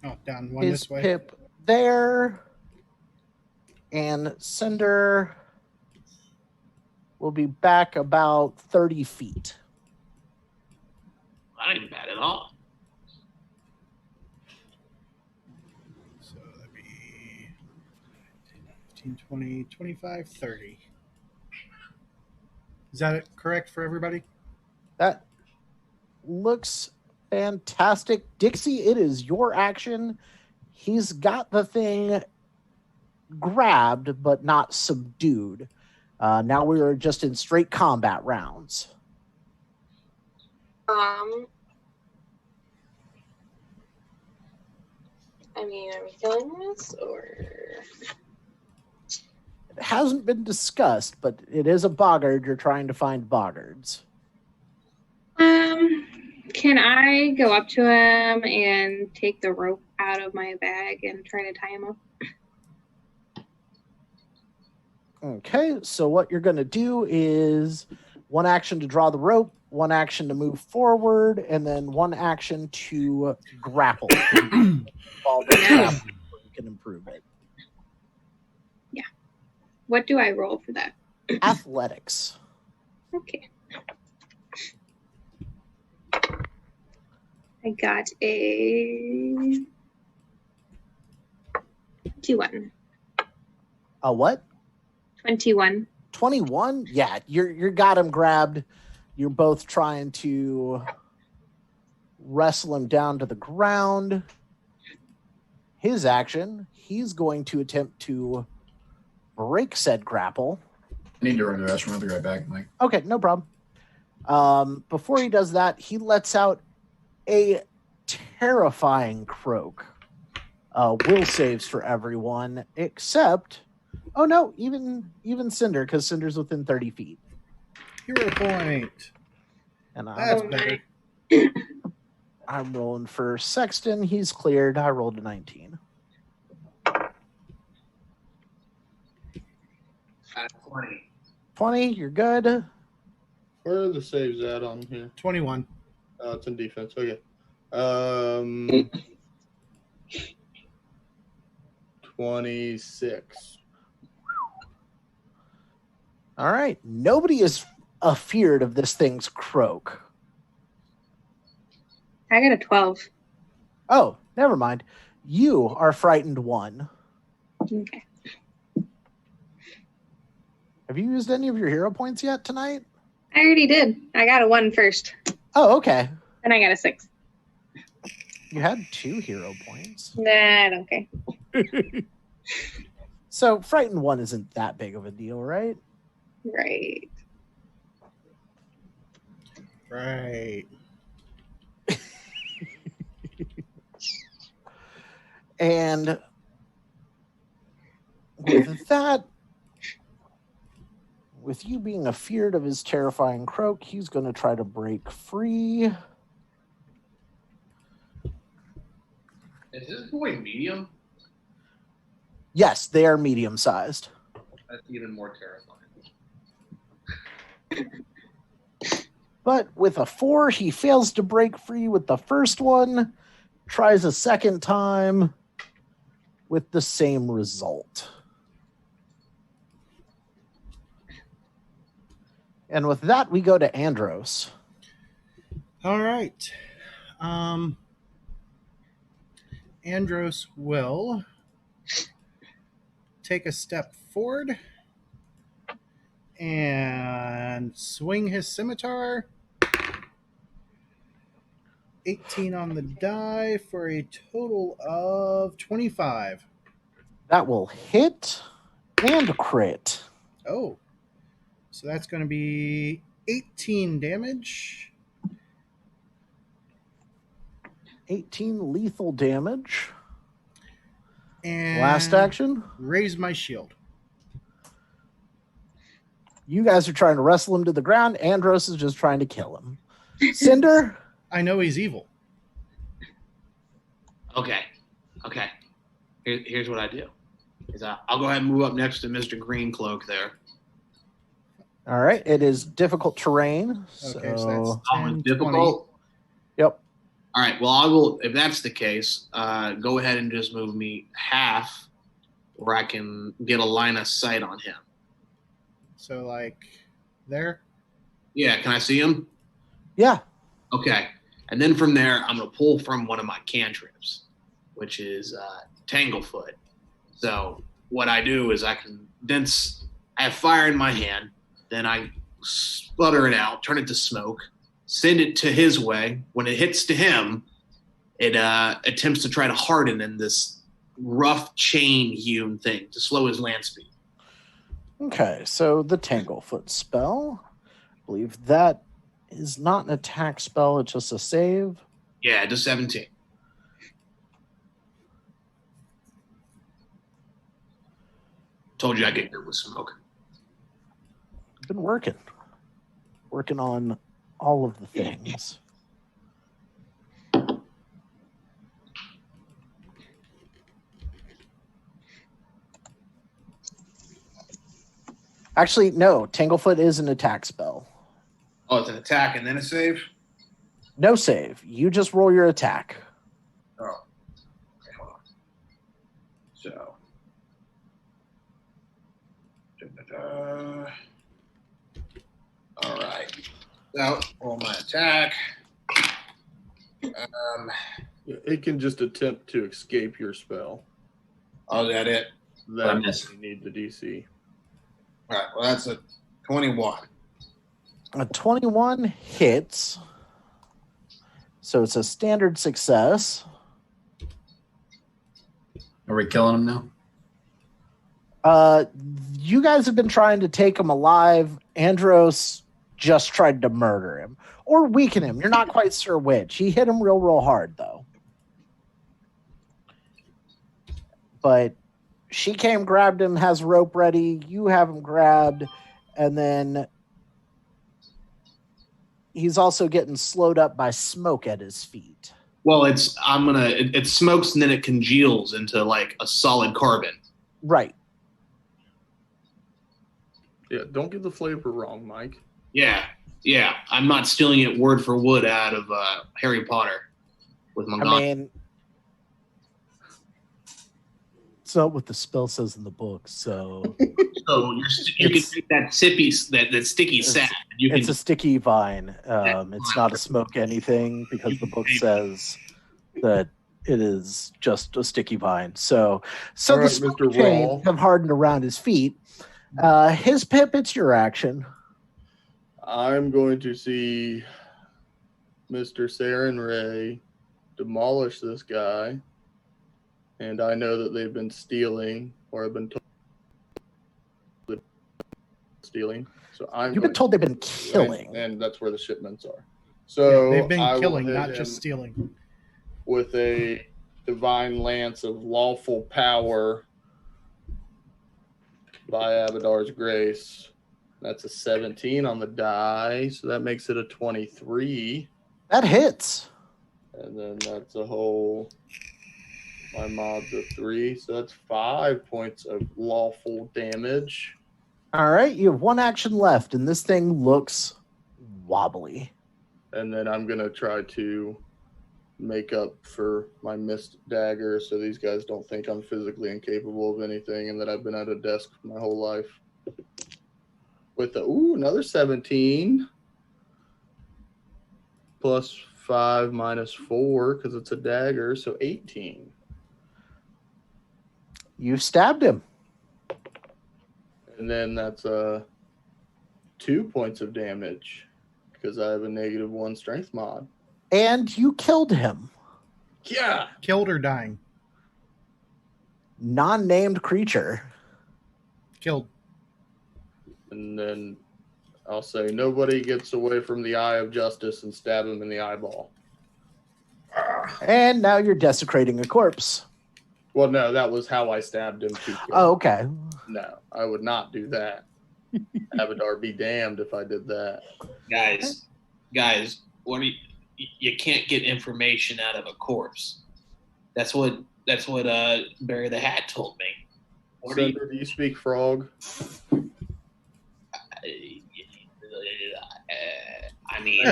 Oh, down one His this way. Pip there. And Cinder will be back about 30 feet. That ain't bad at all. So that'd be 15, 20, 25, 30. Is that correct for everybody? That looks fantastic. Dixie, it is your action. He's got the thing grabbed, but not subdued. Now we are just in straight combat rounds. I mean, are we killing this or? It hasn't been discussed, but it is a Boggard. You're trying to find Boggards. Can I go up to him and take the rope out of my bag and try to tie him up? Okay, so what you're going to do is one action to draw the rope, one action to move forward, and then one action to grapple. Involve the grapple before you can improve it. Yeah. What do I roll for that? Athletics. Okay. I got a 21. A what? 21. 21? Yeah, you're got him grabbed. You're both trying to wrestle him down to the ground. His action, he's going to attempt to break said grapple. I need to run to the restroom. I'll be right back, Mike. Okay, no problem. Before he does that, he lets out a terrifying croak. Will saves for everyone except... Oh, no, even Cinder, because Cinder's within 30 feet. Hero point. And That's better. I'm rolling for Sexton. He's cleared. I rolled a 19. 20. 20, you're good. Where are the saves at on here? 21. It's in defense. Okay. 26. All right. Nobody is afeared of this thing's croak. I got a 12. Oh, never mind. You are frightened one. Okay. Have you used any of your hero points yet tonight? I already did. I got a 1 first. Oh, okay. Then I got a 6. You had 2 hero points. Nah, I don't care. So frightened one isn't that big of a deal, right? Right. Right. And with that, with you being afeared of his terrifying croak, he's going to try to break free. Is this boy medium? Yes, they are medium-sized. That's even more terrifying. But with a 4, he fails to break free with the first one, tries a second time with the same result. And with that, we go to Andros. All right. Andros will take a step forward and swing his scimitar. 18 on the die for a total of 25. That will hit and crit. Oh, so that's going to be 18 damage. 18 lethal damage. And Last action. raise my shield. You guys are trying to wrestle him to the ground. Andros is just trying to kill him. Cinder? I know he's evil. Okay. Here's what I do. I'll go ahead and move up next to Mr. Green Cloak there. All right. It is difficult terrain. Okay, so So that's 10, difficult. 20. Yep. All right. Well, I will. If that's the case, go ahead and just move me half, where I can get a line of sight on him. So, like, there? Yeah. Can I see him? Yeah. Okay. And then from there, I'm gonna pull from one of my cantrips, which is Tanglefoot. So what I do is I have fire in my hand, then I sputter it out, turn it to smoke, send it to his way. When it hits to him, it attempts to try to harden in this rough chain hewn thing to slow his land speed. Okay. So the Tanglefoot spell, I believe that is not an attack spell. It's just a save. Yeah, just 17. Told you I get good with smoke. Been working on all of the things. Actually, no. Tanglefoot is an attack spell. Oh, it's an attack and then a save? No save. You just roll your attack. Oh. Okay, hold on. So. All right. So, roll my attack. It can just attempt to escape your spell. Oh, is that it? Then missed. you need the DC. All right. Well, that's a 21. A 21 hits. So it's a standard success. Are we killing him now? You guys have been trying to take him alive. Andros just tried to murder him or weaken him. You're not quite sure which. He hit him real hard, though. But she came, grabbed him, has rope ready. You have him grabbed, and then he's also getting slowed up by smoke at his feet. Well, it smokes and then it congeals into like a solid carbon. Right. Yeah, don't get the flavor wrong, Mike. Yeah. I'm not stealing it word for word out of Harry Potter with my I mean, it's not what the spell says in the book, so So you can take that sticky sap. it's a sticky vine. It's not a smoke anything because the book says that it is just a sticky vine. So All right, the smoke Mr. chains Raw. have hardened around his feet. His Pip, it's your action. I'm going to see Mr. Saren Ray demolish this guy. And I know that they've been stealing, or I've been told they've been stealing. So You've been told they've been killing. and that's where the shipments are. So They've been I will killing, hit not him just stealing. with a Divine Lance of Lawful Power by Abadar's Grace. That's a 17 on the die, so that makes it a 23. That hits. And then that's a whole, my mod's a 3, so that's 5 points of lawful damage. All right, you have one action left, and this thing looks wobbly. And then I'm going to try to make up for my missed dagger so these guys don't think I'm physically incapable of anything and that I've been at a desk my whole life. With another 17 plus 5 minus 4 because it's a dagger, so 18. You stabbed him. And then that's 2 points of damage because I have a -1 strength mod. And you killed him. Yeah. Killed or dying? Non-named creature. Killed. And then I'll say nobody gets away from the eye of justice and stab him in the eyeball. And now you're desecrating a corpse. Well, no, that was how I stabbed him. To kill Oh, him. okay. No, I would not do that. Abadar be damned if I did that. Guys, what are you can't get information out of a corpse. That's what Barry the Hat told me. What do Cinder, do you speak frog? I mean,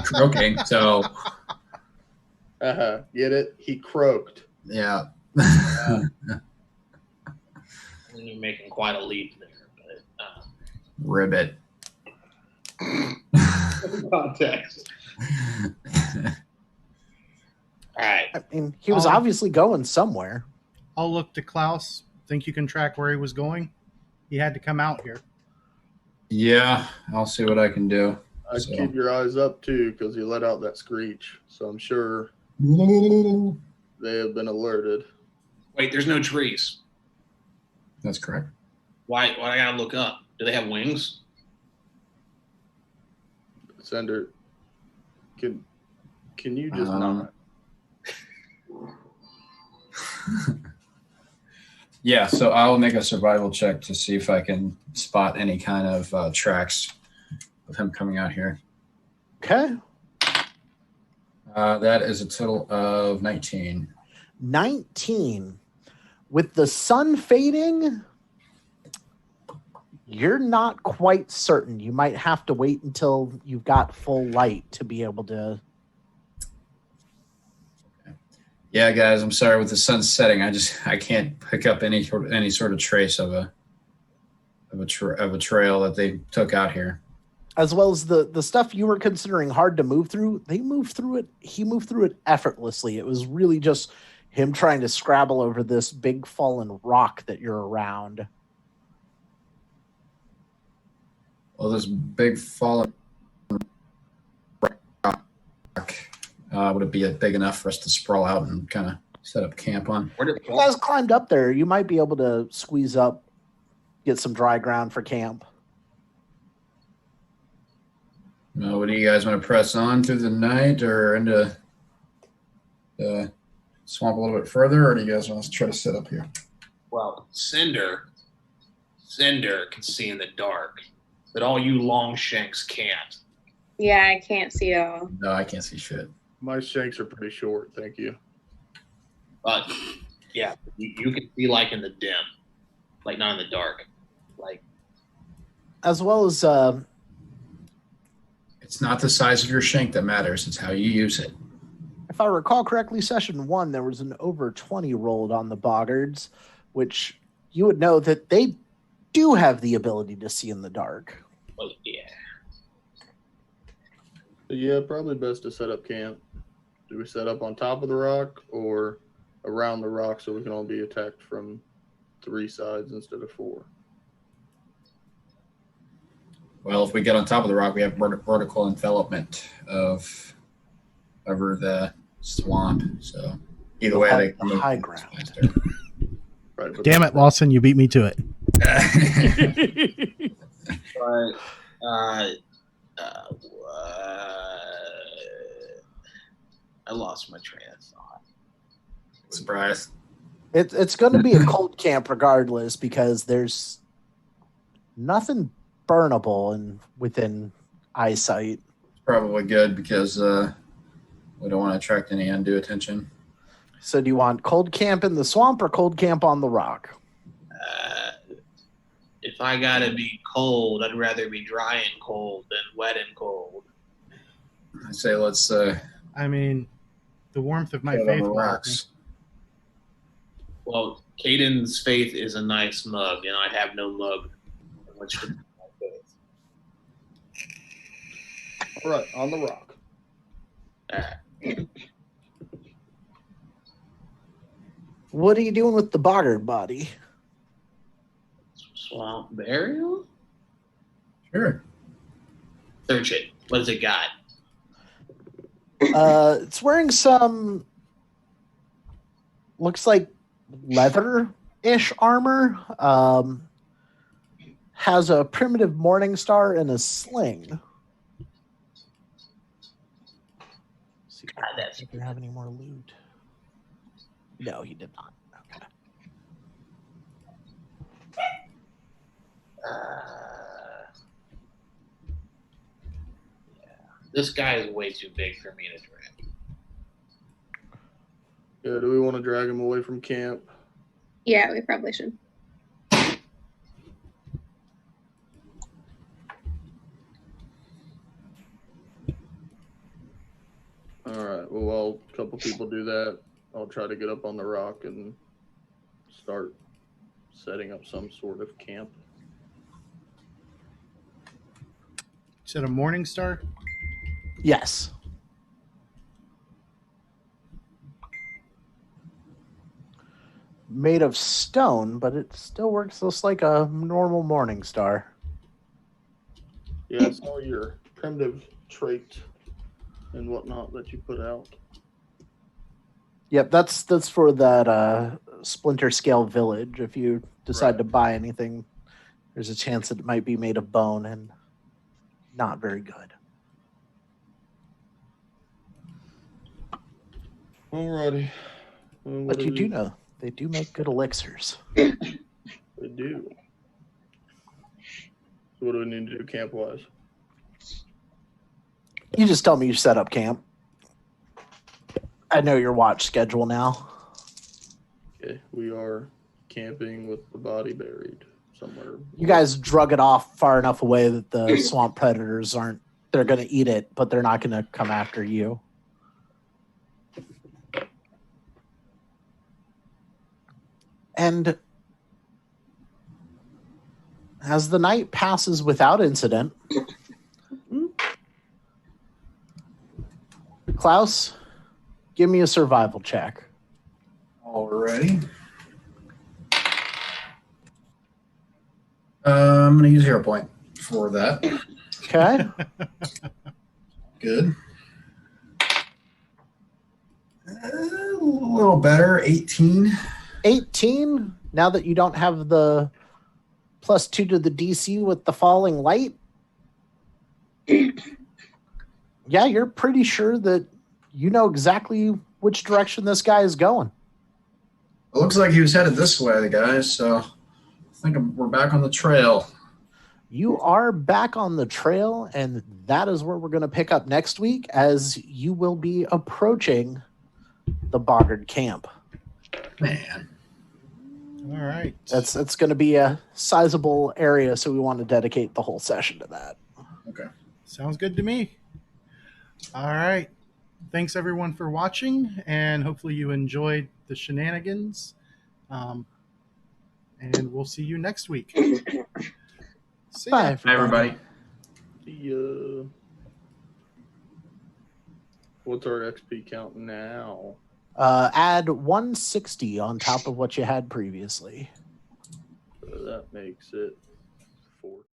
Croaking. So Get it? He croaked. yeah. you're making quite a leap there, but Ribbit. context. All right. I mean, he was obviously going somewhere. I'll look to Klaus. Think you can track where he was going? He had to come out here. Yeah, I'll see what I can do. I'd keep your eyes up too because he let out that screech. So I'm sure they have been alerted. Wait, there's no trees. That's correct. Why I gotta look up? Do they have wings? Cinder, can you just not? Yeah, so I'll make a survival check to see if I can spot any kind of tracks of him coming out here. Okay. That is a total of 19. 19. With the sun fading, you're not quite certain. You might have to wait until you've got full light to be able to. Yeah, guys, I'm sorry with the sun setting. I can't pick up any sort of trace of a trail that they took out here. As well as the stuff you were considering hard to move through, they moved through it. He moved through it effortlessly. It was really just him trying to scrabble over this big fallen rock that you're around. Well, this big fallen rock, would it be big enough for us to sprawl out and kind of set up camp on? If you guys climbed up there, you might be able to squeeze up, get some dry ground for camp. What do you guys want to press on through the night or into the swamp a little bit further, or do you guys want to try to set up here? Well, Cinder can see in the dark, but all you Longshanks can't. Yeah, I can't see at all. No, I can't see shit. My shanks are pretty short, thank you. But yeah, you can see like in the dim, like not in the dark, like. As well as It's not the size of your shank that matters. It's how you use it. if I recall correctly, session 1, there was an over 20 rolled on the Boggards, which you would know that they do have the ability to see in the dark. Well, yeah. Yeah, probably best to set up camp. Do we set up on top of the rock or around the rock so we can all be attacked from 3 sides instead of 4? Well, if we get on top of the rock, we have vertical envelopment of over the swamp. So either way, they The high ground. Right, but Damn it, Lawson, you beat me to it. But I lost my train of thought. Surprise. It's going to be a cold camp regardless because there's nothing burnable within eyesight. Probably good because we don't want to attract any undue attention. So do you want cold camp in the swamp or cold camp on the rock? If I gotta be cold, I'd rather be dry and cold than wet and cold. I say let's I mean, the warmth of my get on faith the will help me. rocks. Well, Caden's faith is a nice mug, and I have no mug in which to put my faith. All right, on the rock. What are you doing with the Boggard body? Swamp burial? Sure. Search it. What has it got? It's wearing some, looks like leather-ish armor. Has a primitive morning star and a sling. See if you have any more loot. No, he did not. Okay. This guy is way too big for me to drag. Yeah, do we want to drag him away from camp? Yeah, we probably should. All right. Well, while a couple people do that, I'll try to get up on the rock and start setting up some sort of camp. Is it a morning star? Yes. Made of stone, but it still works just like a normal morning star. Yeah, it's all your primitive trait and whatnot that you put out. Yep, that's for that Splinterscale Village. If you decide Right. to buy anything, there's a chance that it might be made of bone and not very good. Alrighty. Well, But you do know they do make good elixirs. They do. So what do we need to do camp-wise? You just tell me you set up camp. I know your watch schedule now. Okay, we are camping with the body buried somewhere. You guys drug it off far enough away that the swamp predators aren't. They're going to eat it, but they're not going to come after you. And as the night passes without incident, Klaus, give me a survival check. Alrighty. I'm going to use hero point for that. Okay. Good. A little better, 18. 18. Now that you don't have the +2 to the DC with the falling light. Yeah, you're pretty sure that you know exactly which direction this guy is going. It looks like he was headed this way, the guys, so I think we're back on the trail. You are back on the trail, and that is where we're going to pick up next week as you will be approaching the Boggard camp. Man. All right. It's going to be a sizable area, so we want to dedicate the whole session to that. Okay. Sounds good to me. All right. Thanks, everyone, for watching, and hopefully you enjoyed the shenanigans. And we'll see you next week. See ya. Bye, Everybody. What's our XP count now? Add 160 on top of what you had previously. So that makes it